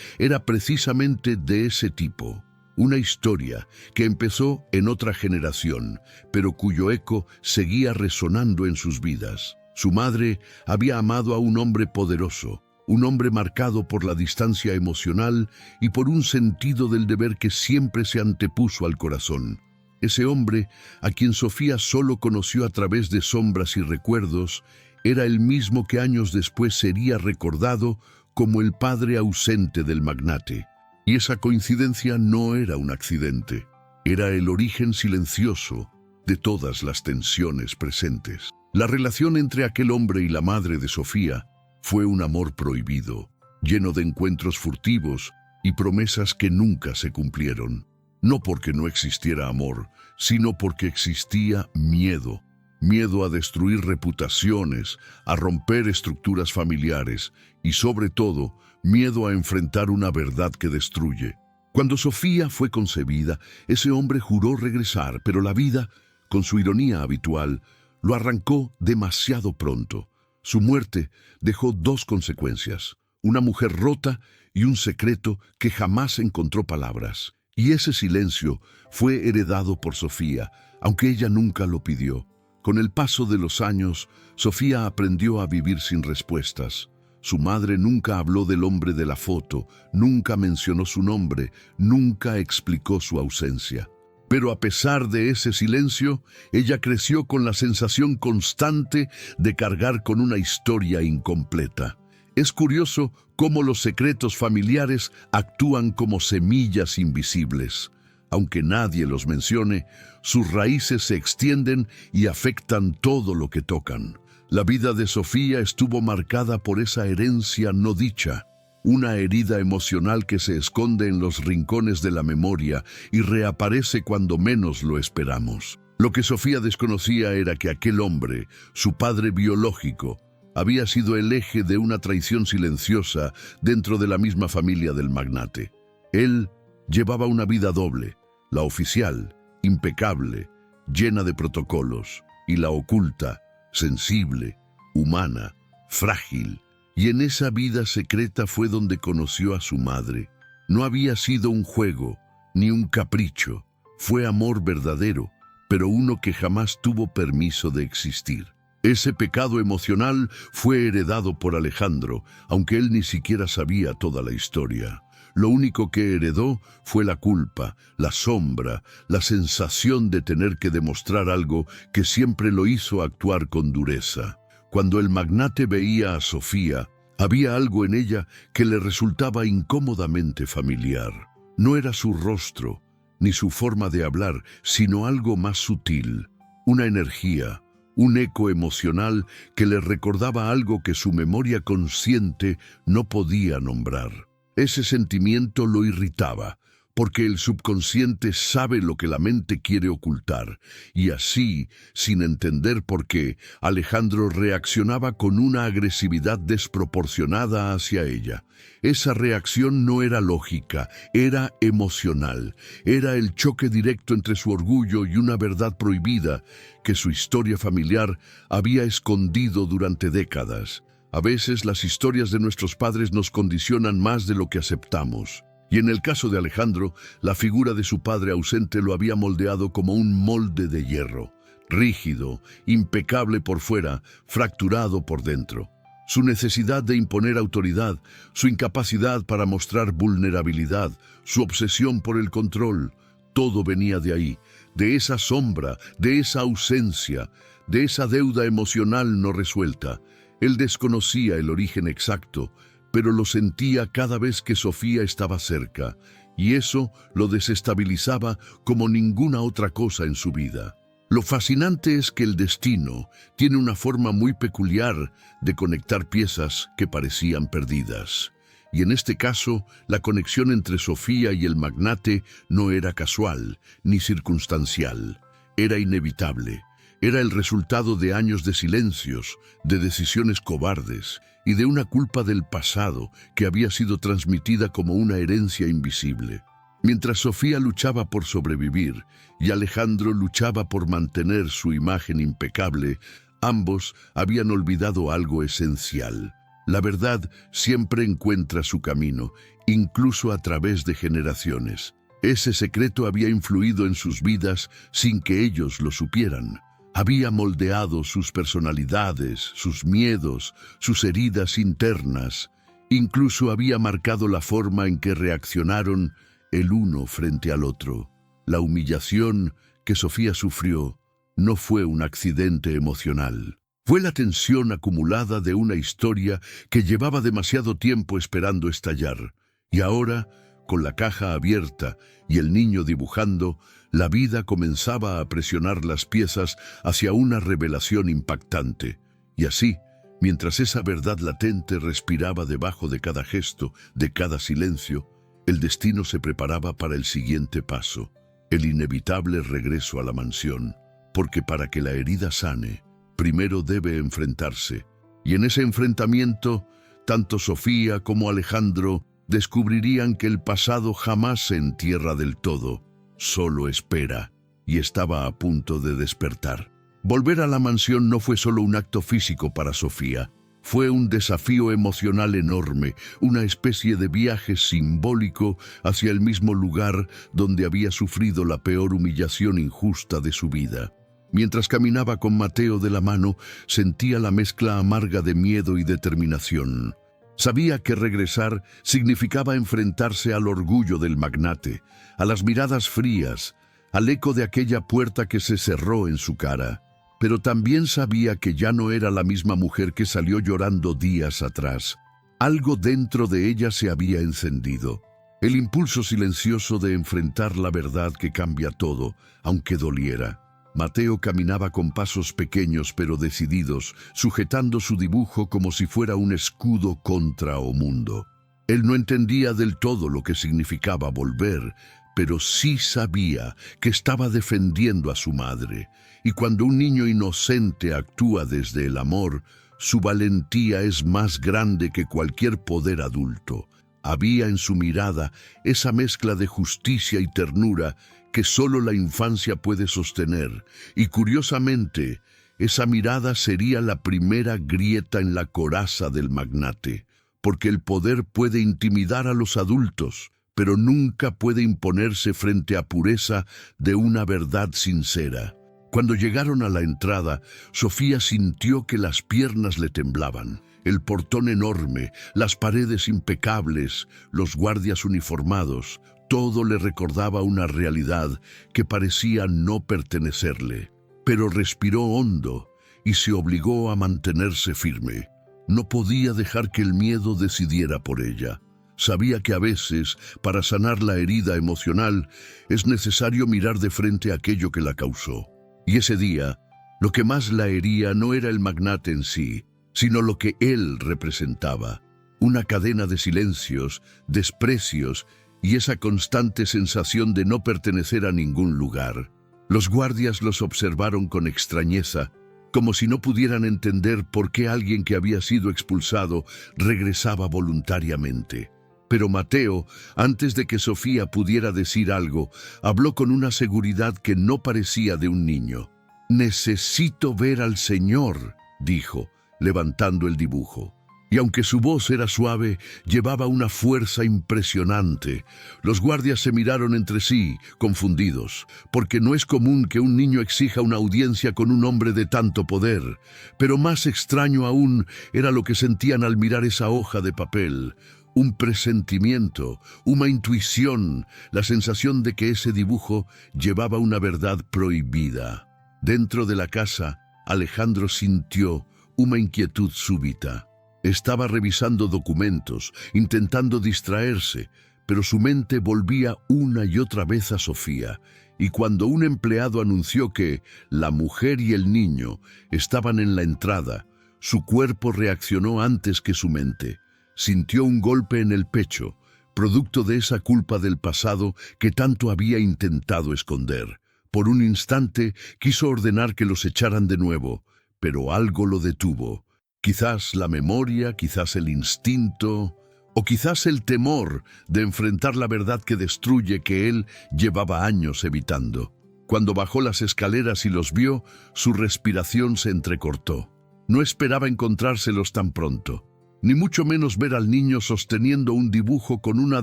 era precisamente de ese tipo. Una historia que empezó en otra generación, pero cuyo eco seguía resonando en sus vidas. Su madre había amado a un hombre poderoso, un hombre marcado por la distancia emocional y por un sentido del deber que siempre se antepuso al corazón. Ese hombre, a quien Sofía solo conoció a través de sombras y recuerdos, era el mismo que años después sería recordado como el padre ausente del magnate. Y esa coincidencia no era un accidente, era el origen silencioso de todas las tensiones presentes. La relación entre aquel hombre y la madre de Sofía fue un amor prohibido, lleno de encuentros furtivos y promesas que nunca se cumplieron. No porque no existiera amor, sino porque existía miedo. Miedo a destruir reputaciones, a romper estructuras familiares y, sobre todo, miedo a enfrentar una verdad que destruye. Cuando Sofía fue concebida, ese hombre juró regresar, pero la vida, con su ironía habitual, lo arrancó demasiado pronto. Su muerte dejó dos consecuencias: una mujer rota y un secreto que jamás encontró palabras. Y ese silencio fue heredado por Sofía, aunque ella nunca lo pidió. Con el paso de los años, Sofía aprendió a vivir sin respuestas. Su madre nunca habló del hombre de la foto, nunca mencionó su nombre, nunca explicó su ausencia. Pero a pesar de ese silencio, ella creció con la sensación constante de cargar con una historia incompleta. Es curioso cómo los secretos familiares actúan como semillas invisibles. Aunque nadie los mencione, sus raíces se extienden y afectan todo lo que tocan. La vida de Sofía estuvo marcada por esa herencia no dicha, una herida emocional que se esconde en los rincones de la memoria y reaparece cuando menos lo esperamos. Lo que Sofía desconocía era que aquel hombre, su padre biológico, había sido el eje de una traición silenciosa dentro de la misma familia del magnate. Él llevaba una vida doble: la oficial, impecable, llena de protocolos, y la oculta, sensible, humana, frágil. Y en esa vida secreta fue donde conoció a su madre. No había sido un juego, ni un capricho. Fue amor verdadero, pero uno que jamás tuvo permiso de existir. Ese pecado emocional fue heredado por Alejandro, aunque él ni siquiera sabía toda la historia. Lo único que heredó fue la culpa, la sombra, la sensación de tener que demostrar algo que siempre lo hizo actuar con dureza. Cuando el magnate veía a Sofía, había algo en ella que le resultaba incómodamente familiar. No era su rostro, ni su forma de hablar, sino algo más sutil, una energía, un eco emocional que le recordaba algo que su memoria consciente no podía nombrar. Ese sentimiento lo irritaba, porque el subconsciente sabe lo que la mente quiere ocultar, y así, sin entender por qué, Alejandro reaccionaba con una agresividad desproporcionada hacia ella. Esa reacción no era lógica, era emocional, era el choque directo entre su orgullo y una verdad prohibida que su historia familiar había escondido durante décadas. A veces las historias de nuestros padres nos condicionan más de lo que aceptamos. Y en el caso de Alejandro, la figura de su padre ausente lo había moldeado como un molde de hierro, rígido, impecable por fuera, fracturado por dentro. Su necesidad de imponer autoridad, su incapacidad para mostrar vulnerabilidad, su obsesión por el control, todo venía de ahí, de esa sombra, de esa ausencia, de esa deuda emocional no resuelta. Él desconocía el origen exacto, pero lo sentía cada vez que Sofía estaba cerca, y eso lo desestabilizaba como ninguna otra cosa en su vida. Lo fascinante es que el destino tiene una forma muy peculiar de conectar piezas que parecían perdidas. Y en este caso, la conexión entre Sofía y el magnate no era casual ni circunstancial, era inevitable. Era el resultado de años de silencios, de decisiones cobardes y de una culpa del pasado que había sido transmitida como una herencia invisible. Mientras Sofía luchaba por sobrevivir y Alejandro luchaba por mantener su imagen impecable, ambos habían olvidado algo esencial. La verdad siempre encuentra su camino, incluso a través de generaciones. Ese secreto había influido en sus vidas sin que ellos lo supieran. Había moldeado sus personalidades, sus miedos, sus heridas internas. Incluso había marcado la forma en que reaccionaron el uno frente al otro. La humillación que Sofía sufrió no fue un accidente emocional. Fue la tensión acumulada de una historia que llevaba demasiado tiempo esperando estallar. Y ahora, con la caja abierta y el niño dibujando, la vida comenzaba a presionar las piezas hacia una revelación impactante. Y así, mientras esa verdad latente respiraba debajo de cada gesto, de cada silencio, el destino se preparaba para el siguiente paso, el inevitable regreso a la mansión, porque para que la herida sane, primero debe enfrentarse. Y en ese enfrentamiento, tanto Sofía como Alejandro descubrirían que el pasado jamás se entierra del todo, solo espera, y estaba a punto de despertar. Volver a la mansión no fue solo un acto físico para Sofía, fue un desafío emocional enorme, una especie de viaje simbólico hacia el mismo lugar donde había sufrido la peor humillación injusta de su vida. Mientras caminaba con Mateo de la mano, sentía la mezcla amarga de miedo y determinación. Sabía que regresar significaba enfrentarse al orgullo del magnate, a las miradas frías, al eco de aquella puerta que se cerró en su cara. Pero también sabía que ya no era la misma mujer que salió llorando días atrás. Algo dentro de ella se había encendido. El impulso silencioso de enfrentar la verdad que cambia todo, aunque doliera. Mateo caminaba con pasos pequeños pero decididos, sujetando su dibujo como si fuera un escudo contra o mundo. Él no entendía del todo lo que significaba volver, pero sí sabía que estaba defendiendo a su madre. Y cuando un niño inocente actúa desde el amor, su valentía es más grande que cualquier poder adulto. Había en su mirada esa mezcla de justicia y ternura que solo la infancia puede sostener, y curiosamente, esa mirada sería la primera grieta en la coraza del magnate, porque el poder puede intimidar a los adultos, pero nunca puede imponerse frente a pureza de una verdad sincera. Cuando llegaron a la entrada, Sofía sintió que las piernas le temblaban. El portón enorme, las paredes impecables, los guardias uniformados, todo le recordaba una realidad que parecía no pertenecerle. Pero respiró hondo y se obligó a mantenerse firme. No podía dejar que el miedo decidiera por ella. Sabía que a veces, para sanar la herida emocional, es necesario mirar de frente aquello que la causó. Y ese día, lo que más la hería no era el magnate en sí, sino lo que él representaba. Una cadena de silencios, desprecios y esa constante sensación de no pertenecer a ningún lugar. Los guardias los observaron con extrañeza, como si no pudieran entender por qué alguien que había sido expulsado regresaba voluntariamente. Pero Mateo, antes de que Sofía pudiera decir algo, habló con una seguridad que no parecía de un niño. «Necesito ver al Señor», dijo, levantando el dibujo. Y aunque su voz era suave, llevaba una fuerza impresionante. Los guardias se miraron entre sí, confundidos, porque no es común que un niño exija una audiencia con un hombre de tanto poder. Pero más extraño aún era lo que sentían al mirar esa hoja de papel. Un presentimiento, una intuición, la sensación de que ese dibujo llevaba una verdad prohibida. Dentro de la casa, Alejandro sintió una inquietud súbita. Estaba revisando documentos, intentando distraerse, pero su mente volvía una y otra vez a Sofía, y cuando un empleado anunció que la mujer y el niño estaban en la entrada, su cuerpo reaccionó antes que su mente. Sintió un golpe en el pecho, producto de esa culpa del pasado que tanto había intentado esconder. Por un instante quiso ordenar que los echaran de nuevo, pero algo lo detuvo. Quizás la memoria, quizás el instinto, o quizás el temor de enfrentar la verdad que destruye que él llevaba años evitando. Cuando bajó las escaleras y los vio, su respiración se entrecortó. No esperaba encontrárselos tan pronto, ni mucho menos ver al niño sosteniendo un dibujo con una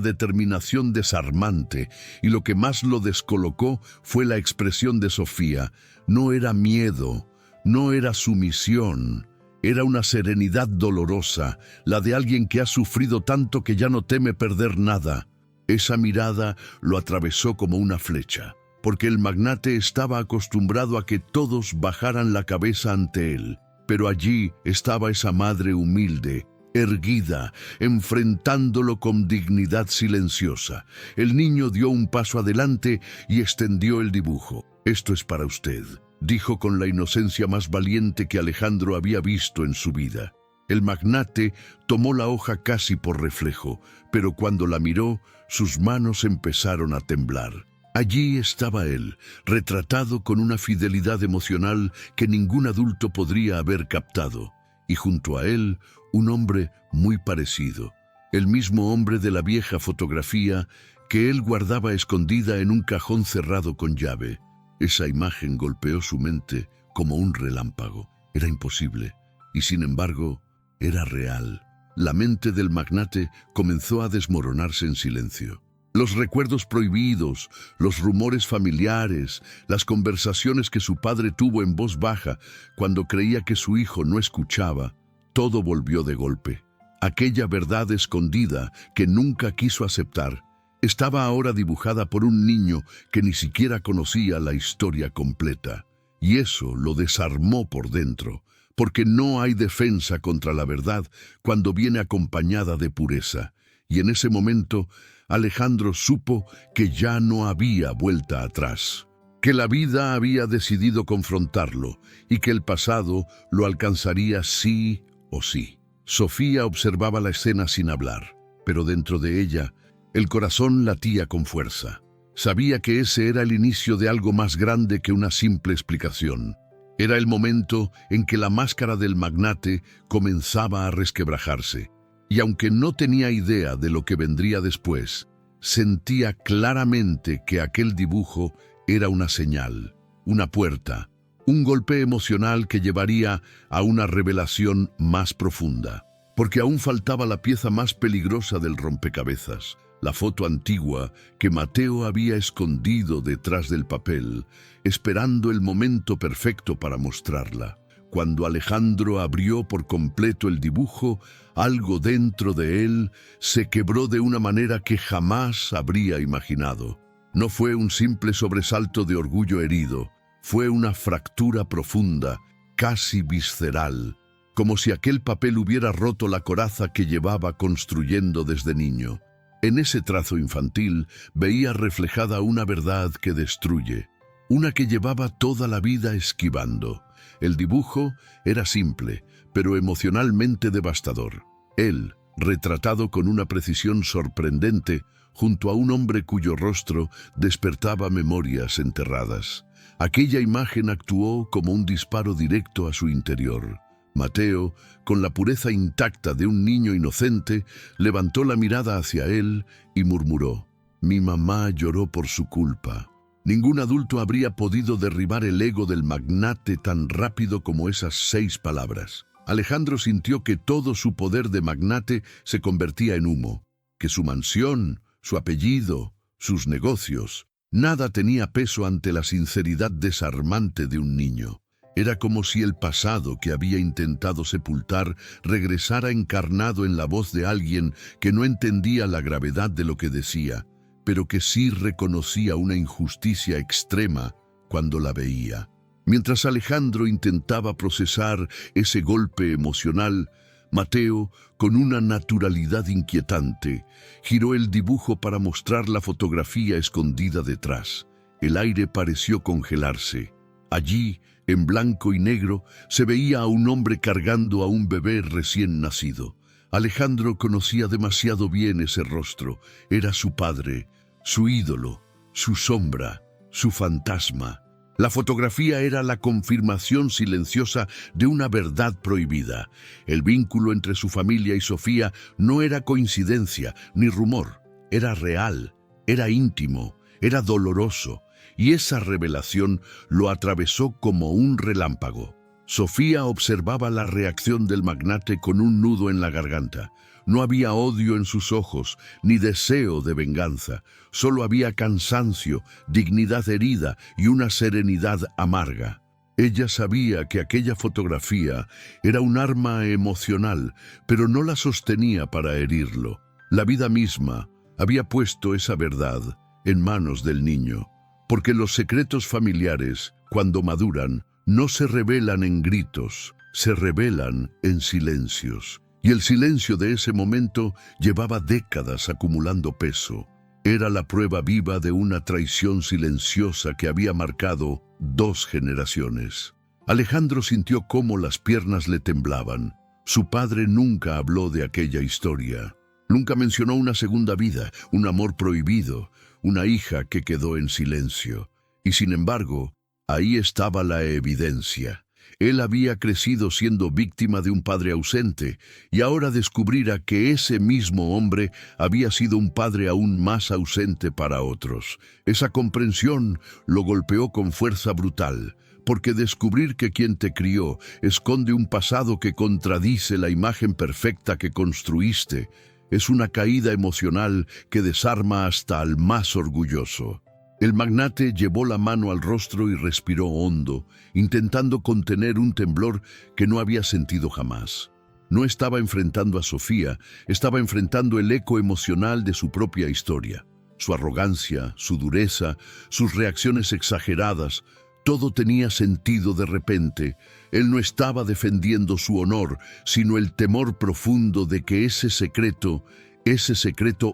determinación desarmante, y lo que más lo descolocó fue la expresión de Sofía. No era miedo, no era sumisión. Era una serenidad dolorosa, la de alguien que ha sufrido tanto que ya no teme perder nada. Esa mirada lo atravesó como una flecha, porque el magnate estaba acostumbrado a que todos bajaran la cabeza ante él. Pero allí estaba esa madre humilde, erguida, enfrentándolo con dignidad silenciosa. El niño dio un paso adelante y extendió el dibujo. «Esto es para usted», dijo con la inocencia más valiente que Alejandro había visto en su vida. El magnate tomó la hoja casi por reflejo, pero cuando la miró, sus manos empezaron a temblar. Allí estaba él, retratado con una fidelidad emocional que ningún adulto podría haber captado, y junto a él, un hombre muy parecido, el mismo hombre de la vieja fotografía que él guardaba escondida en un cajón cerrado con llave. Esa imagen golpeó su mente como un relámpago. Era imposible, y sin embargo, era real. La mente del magnate comenzó a desmoronarse en silencio. Los recuerdos prohibidos, los rumores familiares, las conversaciones que su padre tuvo en voz baja cuando creía que su hijo no escuchaba, todo volvió de golpe. Aquella verdad escondida que nunca quiso aceptar, estaba ahora dibujada por un niño que ni siquiera conocía la historia completa. Y eso lo desarmó por dentro, porque no hay defensa contra la verdad cuando viene acompañada de pureza. Y en ese momento, Alejandro supo que ya no había vuelta atrás, que la vida había decidido confrontarlo y que el pasado lo alcanzaría sí o sí. Sofía observaba la escena sin hablar, pero dentro de ella, el corazón latía con fuerza. Sabía que ese era el inicio de algo más grande que una simple explicación. Era el momento en que la máscara del magnate comenzaba a resquebrajarse. Y aunque no tenía idea de lo que vendría después, sentía claramente que aquel dibujo era una señal, una puerta, un golpe emocional que llevaría a una revelación más profunda. Porque aún faltaba la pieza más peligrosa del rompecabezas, la foto antigua que Mateo había escondido detrás del papel, esperando el momento perfecto para mostrarla. Cuando Alejandro abrió por completo el dibujo, algo dentro de él se quebró de una manera que jamás habría imaginado. No fue un simple sobresalto de orgullo herido, fue una fractura profunda, casi visceral, como si aquel papel hubiera roto la coraza que llevaba construyendo desde niño. En ese trazo infantil veía reflejada una verdad que destruye, una que llevaba toda la vida esquivando. El dibujo era simple, pero emocionalmente devastador. Él, retratado con una precisión sorprendente junto a un hombre cuyo rostro despertaba memorias enterradas. Aquella imagen actuó como un disparo directo a su interior. Mateo, con la pureza intacta de un niño inocente, levantó la mirada hacia él y murmuró: «Mi mamá lloró por su culpa». Ningún adulto habría podido derribar el ego del magnate tan rápido como esas 6 palabras. Alejandro sintió que todo su poder de magnate se convertía en humo, que su mansión, su apellido, sus negocios, nada tenía peso ante la sinceridad desarmante de un niño. Era como si el pasado que había intentado sepultar regresara encarnado en la voz de alguien que no entendía la gravedad de lo que decía, pero que sí reconocía una injusticia extrema cuando la veía. Mientras Alejandro intentaba procesar ese golpe emocional, Mateo, con una naturalidad inquietante, giró el dibujo para mostrar la fotografía escondida detrás. El aire pareció congelarse. Allí, en blanco y negro, se veía a un hombre cargando a un bebé recién nacido. Alejandro conocía demasiado bien ese rostro. Era su padre, su ídolo, su sombra, su fantasma. La fotografía era la confirmación silenciosa de una verdad prohibida. El vínculo entre su familia y Sofía no era coincidencia ni rumor. Era real, era íntimo, era doloroso, y esa revelación lo atravesó como un relámpago. Sofía observaba la reacción del magnate con un nudo en la garganta. No había odio en sus ojos, ni deseo de venganza. Solo había cansancio, dignidad herida y una serenidad amarga. Ella sabía que aquella fotografía era un arma emocional, pero no la sostenía para herirlo. La vida misma había puesto esa verdad en manos del niño, porque los secretos familiares, cuando maduran, no se revelan en gritos, se revelan en silencios. Y el silencio de ese momento llevaba décadas acumulando peso. Era la prueba viva de una traición silenciosa que había marcado 2 generaciones. Alejandro sintió cómo las piernas le temblaban. Su padre nunca habló de aquella historia. Nunca mencionó una segunda vida, un amor prohibido, una hija que quedó en silencio. Y sin embargo, ahí estaba la evidencia. Él había crecido siendo víctima de un padre ausente, y ahora descubriera que ese mismo hombre había sido un padre aún más ausente para otros. Esa comprensión lo golpeó con fuerza brutal, porque descubrir que quien te crió esconde un pasado que contradice la imagen perfecta que construiste es una caída emocional que desarma hasta al más orgulloso. El magnate llevó la mano al rostro y respiró hondo, intentando contener un temblor que no había sentido jamás. No estaba enfrentando a Sofía, estaba enfrentando el eco emocional de su propia historia. Su arrogancia, su dureza, sus reacciones exageradas, todo tenía sentido de repente. Él no estaba defendiendo su honor, sino el temor profundo de que ese secreto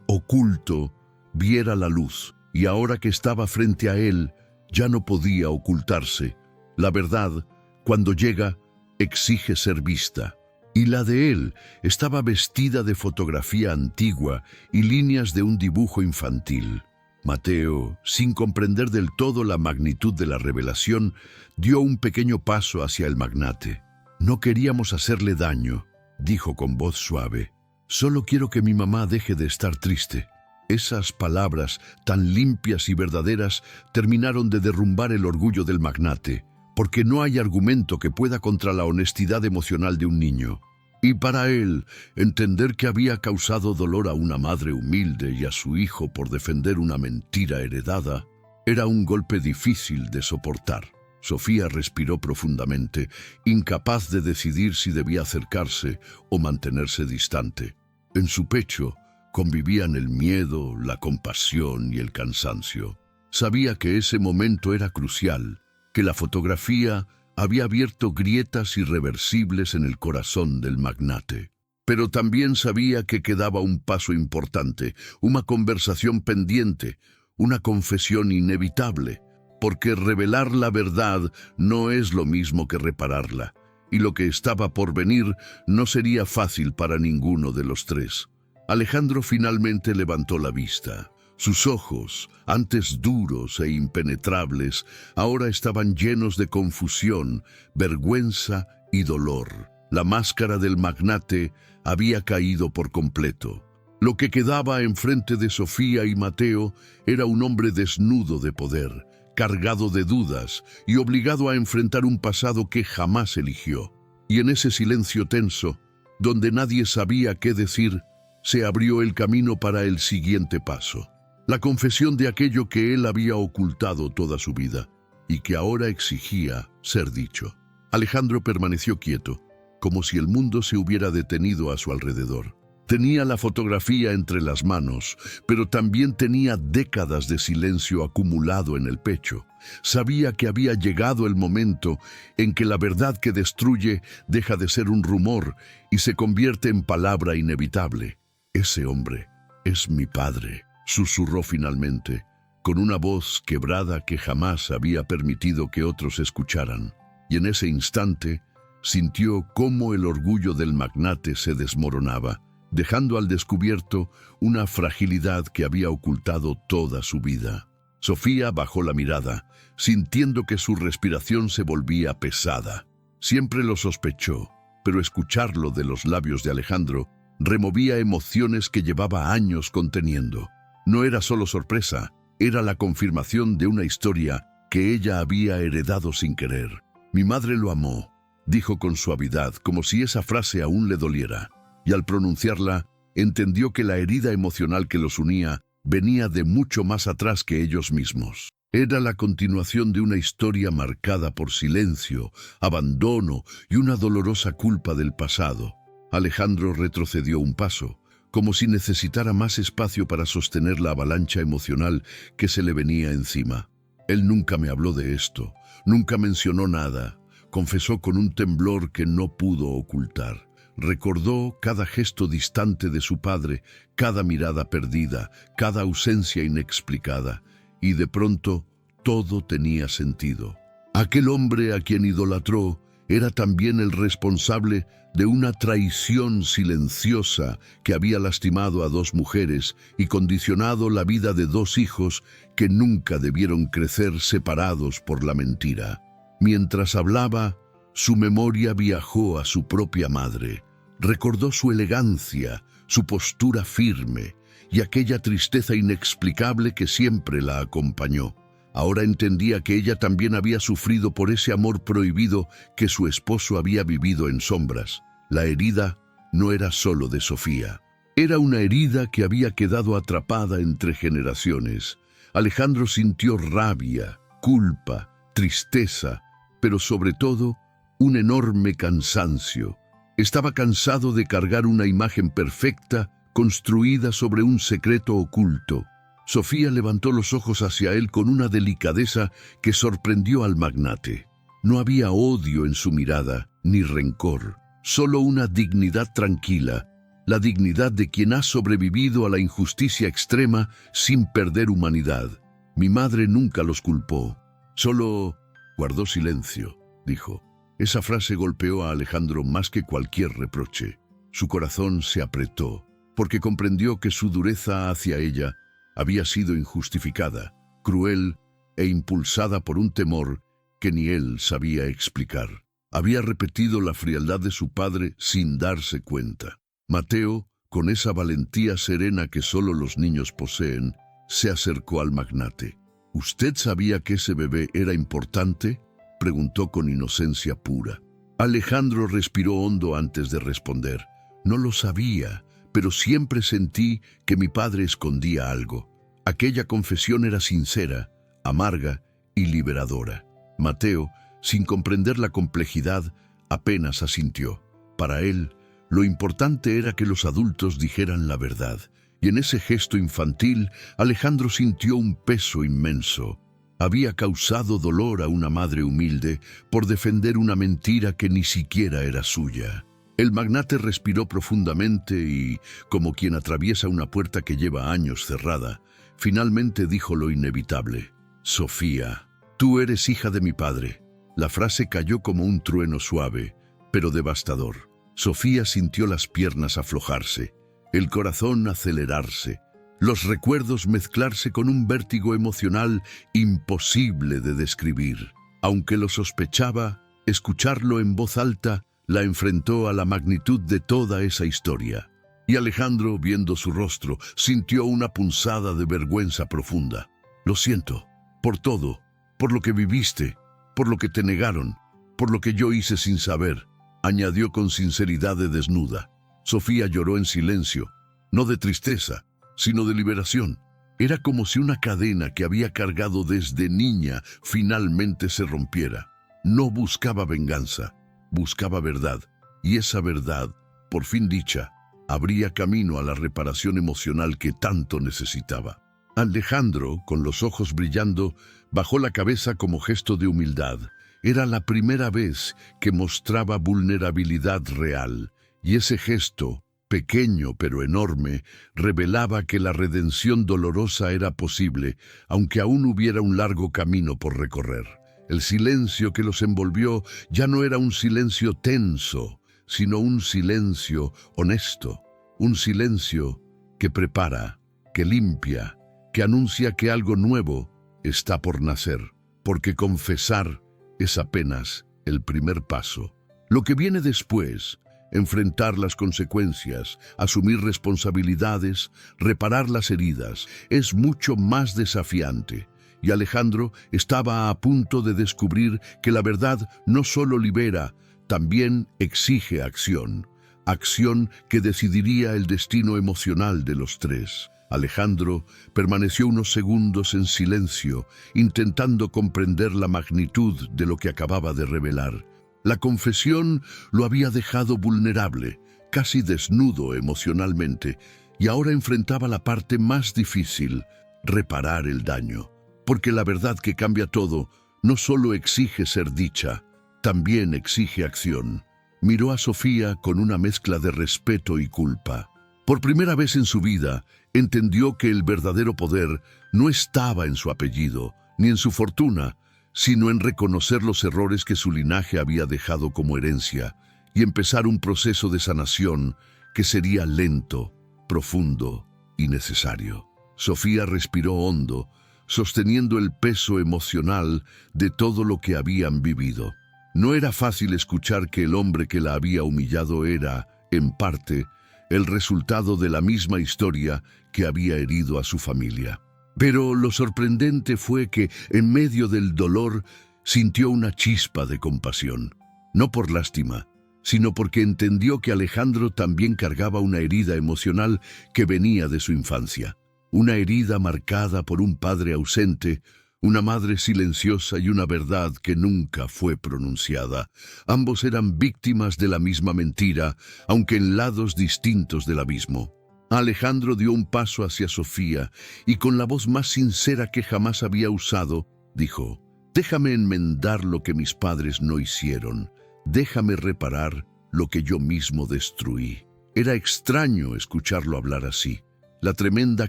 oculto, viera la luz. Y ahora que estaba frente a él, ya no podía ocultarse. La verdad, cuando llega, exige ser vista. Y la de él estaba vestida de fotografía antigua y líneas de un dibujo infantil. Mateo, sin comprender del todo la magnitud de la revelación, dio un pequeño paso hacia el magnate. «No queríamos hacerle daño», dijo con voz suave. «Solo quiero que mi mamá deje de estar triste». Esas palabras, tan limpias y verdaderas, terminaron de derrumbar el orgullo del magnate, porque no hay argumento que pueda contra la honestidad emocional de un niño. Y para él, entender que había causado dolor a una madre humilde y a su hijo por defender una mentira heredada, era un golpe difícil de soportar. Sofía respiró profundamente, incapaz de decidir si debía acercarse o mantenerse distante. En su pecho convivían el miedo, la compasión y el cansancio. Sabía que ese momento era crucial, que la fotografía había abierto grietas irreversibles en el corazón del magnate. Pero también sabía que quedaba un paso importante, una conversación pendiente, una confesión inevitable, porque revelar la verdad no es lo mismo que repararla. y lo que estaba por venir no sería fácil para ninguno de los tres. Alejandro finalmente levantó la vista. Sus ojos, antes duros e impenetrables, ahora estaban llenos de confusión, vergüenza y dolor. La máscara del magnate había caído por completo. Lo que quedaba enfrente de Sofía y Mateo era un hombre desnudo de poder, cargado de dudas y obligado a enfrentar un pasado que jamás eligió. Y en ese silencio tenso, donde nadie sabía qué decir, se abrió el camino para el siguiente paso. La confesión de aquello que él había ocultado toda su vida y que ahora exigía ser dicho. Alejandro permaneció quieto, como si el mundo se hubiera detenido a su alrededor. Tenía la fotografía entre las manos, pero también tenía décadas de silencio acumulado en el pecho. Sabía que había llegado el momento en que la verdad que destruye deja de ser un rumor y se convierte en palabra inevitable. «Ese hombre es mi padre», susurró finalmente, con una voz quebrada que jamás había permitido que otros escucharan. Y en ese instante sintió cómo el orgullo del magnate se desmoronaba, dejando al descubierto una fragilidad que había ocultado toda su vida. Sofía bajó la mirada, sintiendo que su respiración se volvía pesada. Siempre lo sospechó, pero escucharlo de los labios de Alejandro removía emociones que llevaba años conteniendo. No era solo sorpresa, era la confirmación de una historia que ella había heredado sin querer. «Mi madre lo amó», dijo con suavidad, como si esa frase aún le doliera. Y al pronunciarla, entendió que la herida emocional que los unía venía de mucho más atrás que ellos mismos. Era la continuación de una historia marcada por silencio, abandono y una dolorosa culpa del pasado. Alejandro retrocedió un paso, como si necesitara más espacio para sostener la avalancha emocional que se le venía encima. «Él nunca me habló de esto, nunca mencionó nada», confesó con un temblor que no pudo ocultar. Recordó cada gesto distante de su padre, cada mirada perdida, cada ausencia inexplicada, y de pronto todo tenía sentido. Aquel hombre a quien idolatró era también el responsable de una traición silenciosa que había lastimado a 2 mujeres y condicionado la vida de 2 hijos que nunca debieron crecer separados por la mentira. Mientras hablaba, su memoria viajó a su propia madre. Recordó su elegancia, su postura firme y aquella tristeza inexplicable que siempre la acompañó. Ahora entendía que ella también había sufrido por ese amor prohibido que su esposo había vivido en sombras. La herida no era solo de Sofía. Era una herida que había quedado atrapada entre generaciones. Alejandro sintió rabia, culpa, tristeza, pero sobre todo un enorme cansancio. Estaba cansado de cargar una imagen perfecta construida sobre un secreto oculto. Sofía levantó los ojos hacia él con una delicadeza que sorprendió al magnate. No había odio en su mirada, ni rencor, solo una dignidad tranquila, la dignidad de quien ha sobrevivido a la injusticia extrema sin perder humanidad. «Mi madre nunca los culpó, solo guardó silencio», dijo. Esa frase golpeó a Alejandro más que cualquier reproche. Su corazón se apretó, porque comprendió que su dureza hacia ella había sido injustificada, cruel e impulsada por un temor que ni él sabía explicar. Había repetido la frialdad de su padre sin darse cuenta. Mateo, con esa valentía serena que solo los niños poseen, se acercó al magnate. «¿Usted sabía que ese bebé era importante?», preguntó con inocencia pura. Alejandro respiró hondo antes de responder. «No lo sabía, pero siempre sentí que mi padre escondía algo». Aquella confesión era sincera, amarga y liberadora. Mateo, sin comprender la complejidad, apenas asintió. Para él, lo importante era que los adultos dijeran la verdad, y en ese gesto infantil, Alejandro sintió un peso inmenso. Había causado dolor a una madre humilde por defender una mentira que ni siquiera era suya. El magnate respiró profundamente y, como quien atraviesa una puerta que lleva años cerrada, finalmente dijo lo inevitable: «Sofía, tú eres hija de mi padre». La frase cayó como un trueno suave, pero devastador. Sofía sintió las piernas aflojarse, el corazón acelerarse, los recuerdos mezclarse con un vértigo emocional imposible de describir. Aunque lo sospechaba, escucharlo en voz alta la enfrentó a la magnitud de toda esa historia. Y Alejandro, viendo su rostro, sintió una punzada de vergüenza profunda. Lo siento, por todo, por lo que viviste, por lo que te negaron, por lo que yo hice sin saber, añadió con sinceridad de desnuda. Sofía lloró en silencio, no de tristeza, sino de liberación. Era como si una cadena que había cargado desde niña finalmente se rompiera. No buscaba venganza, buscaba verdad, y esa verdad, por fin dicha, abría camino a la reparación emocional que tanto necesitaba. Alejandro, con los ojos brillando, bajó la cabeza como gesto de humildad. Era la primera vez que mostraba vulnerabilidad real, y ese gesto, pequeño pero enorme, revelaba que la redención dolorosa era posible, aunque aún hubiera un largo camino por recorrer. El silencio que los envolvió ya no era un silencio tenso, sino un silencio honesto, un silencio que prepara, que limpia, que anuncia que algo nuevo está por nacer, porque confesar es apenas el primer paso. Lo que viene después, enfrentar las consecuencias, asumir responsabilidades, reparar las heridas, es mucho más desafiante. Y Alejandro estaba a punto de descubrir que la verdad no solo libera, también exige acción. Acción que decidiría el destino emocional de los tres. Alejandro permaneció unos segundos en silencio, intentando comprender la magnitud de lo que acababa de revelar. La confesión lo había dejado vulnerable, casi desnudo emocionalmente, y ahora enfrentaba la parte más difícil, reparar el daño. Porque la verdad que cambia todo no solo exige ser dicha, también exige acción. Miró a Sofía con una mezcla de respeto y culpa. Por primera vez en su vida, entendió que el verdadero poder no estaba en su apellido, ni en su fortuna, sino en reconocer los errores que su linaje había dejado como herencia y empezar un proceso de sanación que sería lento, profundo y necesario. Sofía respiró hondo, sosteniendo el peso emocional de todo lo que habían vivido. No era fácil escuchar que el hombre que la había humillado era, en parte, el resultado de la misma historia que había herido a su familia. Pero lo sorprendente fue que, en medio del dolor, sintió una chispa de compasión. No por lástima, sino porque entendió que Alejandro también cargaba una herida emocional que venía de su infancia. Una herida marcada por un padre ausente, una madre silenciosa y una verdad que nunca fue pronunciada. Ambos eran víctimas de la misma mentira, aunque en lados distintos del abismo. Alejandro dio un paso hacia Sofía y con la voz más sincera que jamás había usado, dijo: «Déjame enmendar lo que mis padres no hicieron. Déjame reparar lo que yo mismo destruí». Era extraño escucharlo hablar así. La tremenda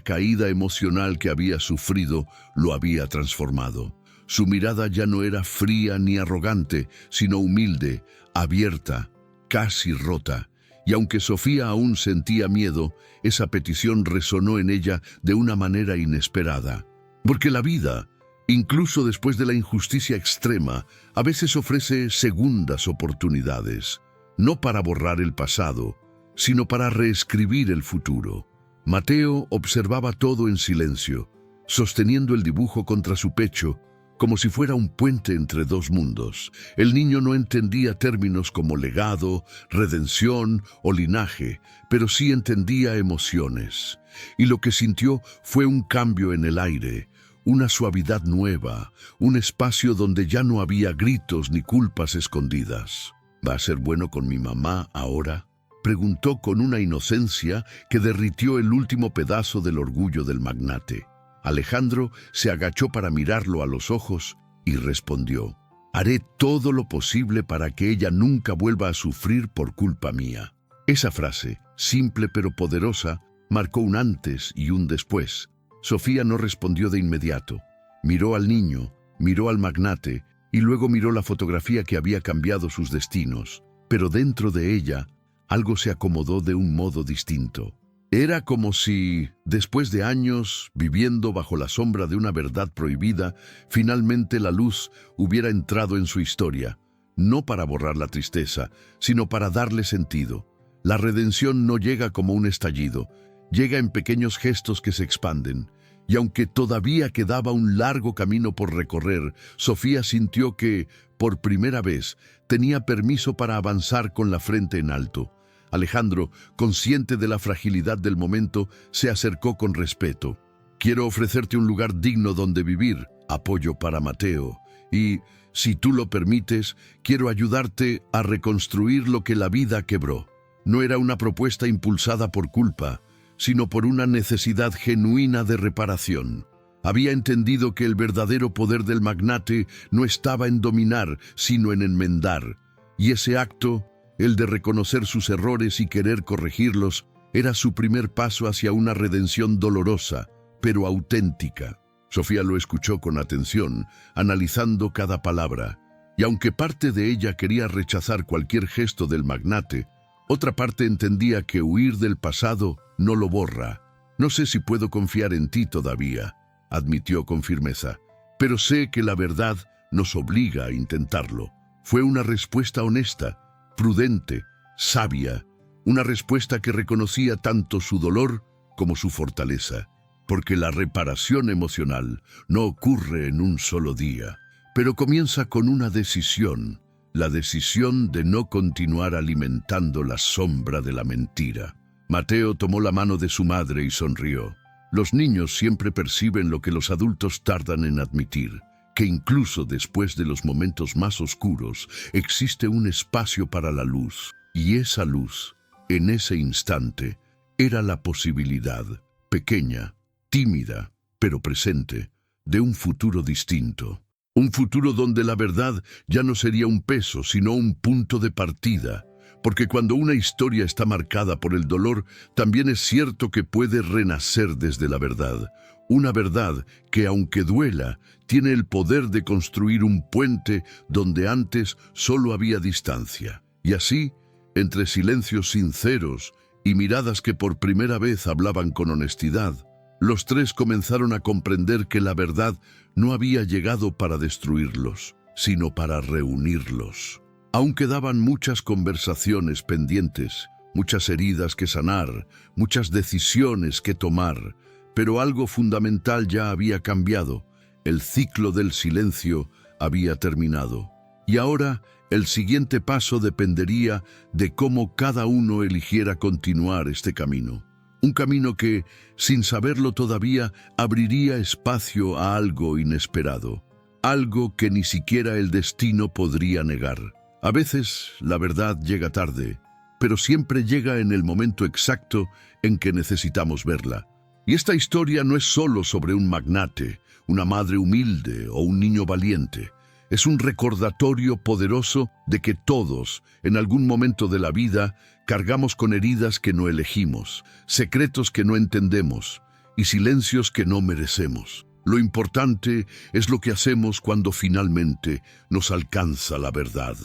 caída emocional que había sufrido lo había transformado. Su mirada ya no era fría ni arrogante, sino humilde, abierta, casi rota. Y aunque Sofía aún sentía miedo, esa petición resonó en ella de una manera inesperada. Porque la vida, incluso después de la injusticia extrema, a veces ofrece segundas oportunidades, no para borrar el pasado, sino para reescribir el futuro. Mateo observaba todo en silencio, sosteniendo el dibujo contra su pecho, como si fuera un puente entre dos mundos. El niño no entendía términos como legado, redención o linaje, pero sí entendía emociones. Y lo que sintió fue un cambio en el aire, una suavidad nueva, un espacio donde ya no había gritos ni culpas escondidas. ¿Va a ser bueno con mi mamá ahora?, preguntó con una inocencia que derritió el último pedazo del orgullo del magnate. Alejandro se agachó para mirarlo a los ojos y respondió: «Haré todo lo posible para que ella nunca vuelva a sufrir por culpa mía». Esa frase, simple pero poderosa, marcó un antes y un después. Sofía no respondió de inmediato. Miró al niño, miró al magnate y luego miró la fotografía que había cambiado sus destinos. pero dentro de ella algo se acomodó de un modo distinto. Era como si, después de años viviendo bajo la sombra de una verdad prohibida, finalmente la luz hubiera entrado en su historia, no para borrar la tristeza, sino para darle sentido. La redención no llega como un estallido, llega en pequeños gestos que se expanden. Y aunque todavía quedaba un largo camino por recorrer, Sofía sintió que, por primera vez, tenía permiso para avanzar con la frente en alto. Alejandro, consciente de la fragilidad del momento, se acercó con respeto. «Quiero ofrecerte un lugar digno donde vivir, apoyo para Mateo, y, si tú lo permites, quiero ayudarte a reconstruir lo que la vida quebró». No era una propuesta impulsada por culpa, sino por una necesidad genuina de reparación. Había entendido que el verdadero poder del magnate no estaba en dominar, sino en enmendar, y ese acto, el de reconocer sus errores y querer corregirlos, era su primer paso hacia una redención dolorosa, pero auténtica. Sofía lo escuchó con atención, analizando cada palabra, y aunque parte de ella quería rechazar cualquier gesto del magnate, otra parte entendía que huir del pasado no lo borra. «No sé si puedo confiar en ti todavía», admitió con firmeza, «pero sé que la verdad nos obliga a intentarlo». Fue una respuesta honesta, prudente, sabia, una respuesta que reconocía tanto su dolor como su fortaleza, porque la reparación emocional no ocurre en un solo día, pero comienza con una decisión, la decisión de no continuar alimentando la sombra de la mentira. Mateo tomó la mano de su madre y sonrió. Los niños siempre perciben lo que los adultos tardan en admitir, que incluso después de los momentos más oscuros existe un espacio para la luz, y esa luz, en ese instante, era la posibilidad, pequeña, tímida, pero presente, de un futuro distinto. Un futuro donde la verdad ya no sería un peso, sino un punto de partida. Porque cuando una historia está marcada por el dolor, también es cierto que puede renacer desde la verdad. Una verdad que, aunque duela, tiene el poder de construir un puente donde antes solo había distancia. Y así, entre silencios sinceros y miradas que por primera vez hablaban con honestidad, los tres comenzaron a comprender que la verdad no había llegado para destruirlos, sino para reunirlos. Aún quedaban muchas conversaciones pendientes, muchas heridas que sanar, muchas decisiones que tomar, pero algo fundamental ya había cambiado. El ciclo del silencio había terminado. Y ahora el siguiente paso dependería de cómo cada uno eligiera continuar este camino. Un camino que, sin saberlo todavía, abriría espacio a algo inesperado, algo que ni siquiera el destino podría negar. A veces la verdad llega tarde, pero siempre llega en el momento exacto en que necesitamos verla. Y esta historia no es solo sobre un magnate, una madre humilde o un niño valiente. Es un recordatorio poderoso de que todos, en algún momento de la vida, cargamos con heridas que no elegimos, secretos que no entendemos y silencios que no merecemos. Lo importante es lo que hacemos cuando finalmente nos alcanza la verdad.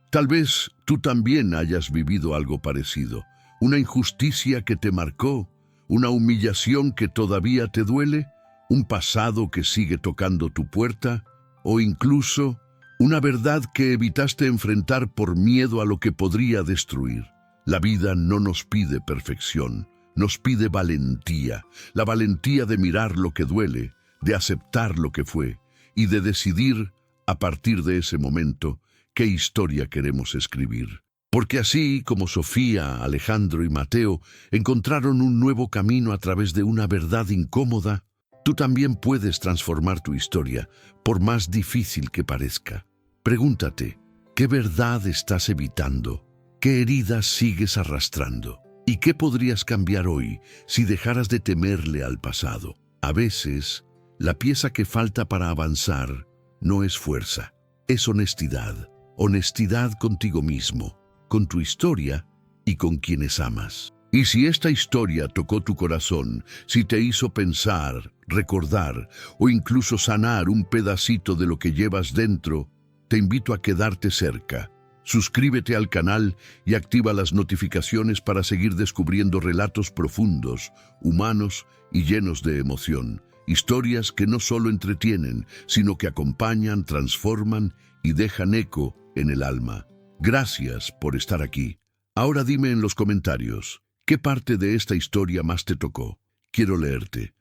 Tal vez tú también hayas vivido algo parecido, una injusticia que te marcó, una humillación que todavía te duele, un pasado que sigue tocando tu puerta, o incluso una verdad que evitaste enfrentar por miedo a lo que podría destruir. La vida no nos pide perfección, nos pide valentía, la valentía de mirar lo que duele, de aceptar lo que fue y de decidir, a partir de ese momento, qué historia queremos escribir. Porque así como Sofía, Alejandro y Mateo encontraron un nuevo camino a través de una verdad incómoda, tú también puedes transformar tu historia, por más difícil que parezca. Pregúntate, ¿qué verdad estás evitando? ¿Qué heridas sigues arrastrando? ¿Y qué podrías cambiar hoy si dejaras de temerle al pasado? A veces, la pieza que falta para avanzar no es fuerza, es honestidad. Honestidad contigo mismo, con tu historia y con quienes amas. Y si esta historia tocó tu corazón, si te hizo pensar, recordar o incluso sanar un pedacito de lo que llevas dentro, te invito a quedarte cerca. Suscríbete al canal y activa las notificaciones para seguir descubriendo relatos profundos, humanos y llenos de emoción. Historias que no solo entretienen, sino que acompañan, transforman y dejan eco en el alma. Gracias por estar aquí. Ahora dime en los comentarios, ¿qué parte de esta historia más te tocó? Quiero leerte.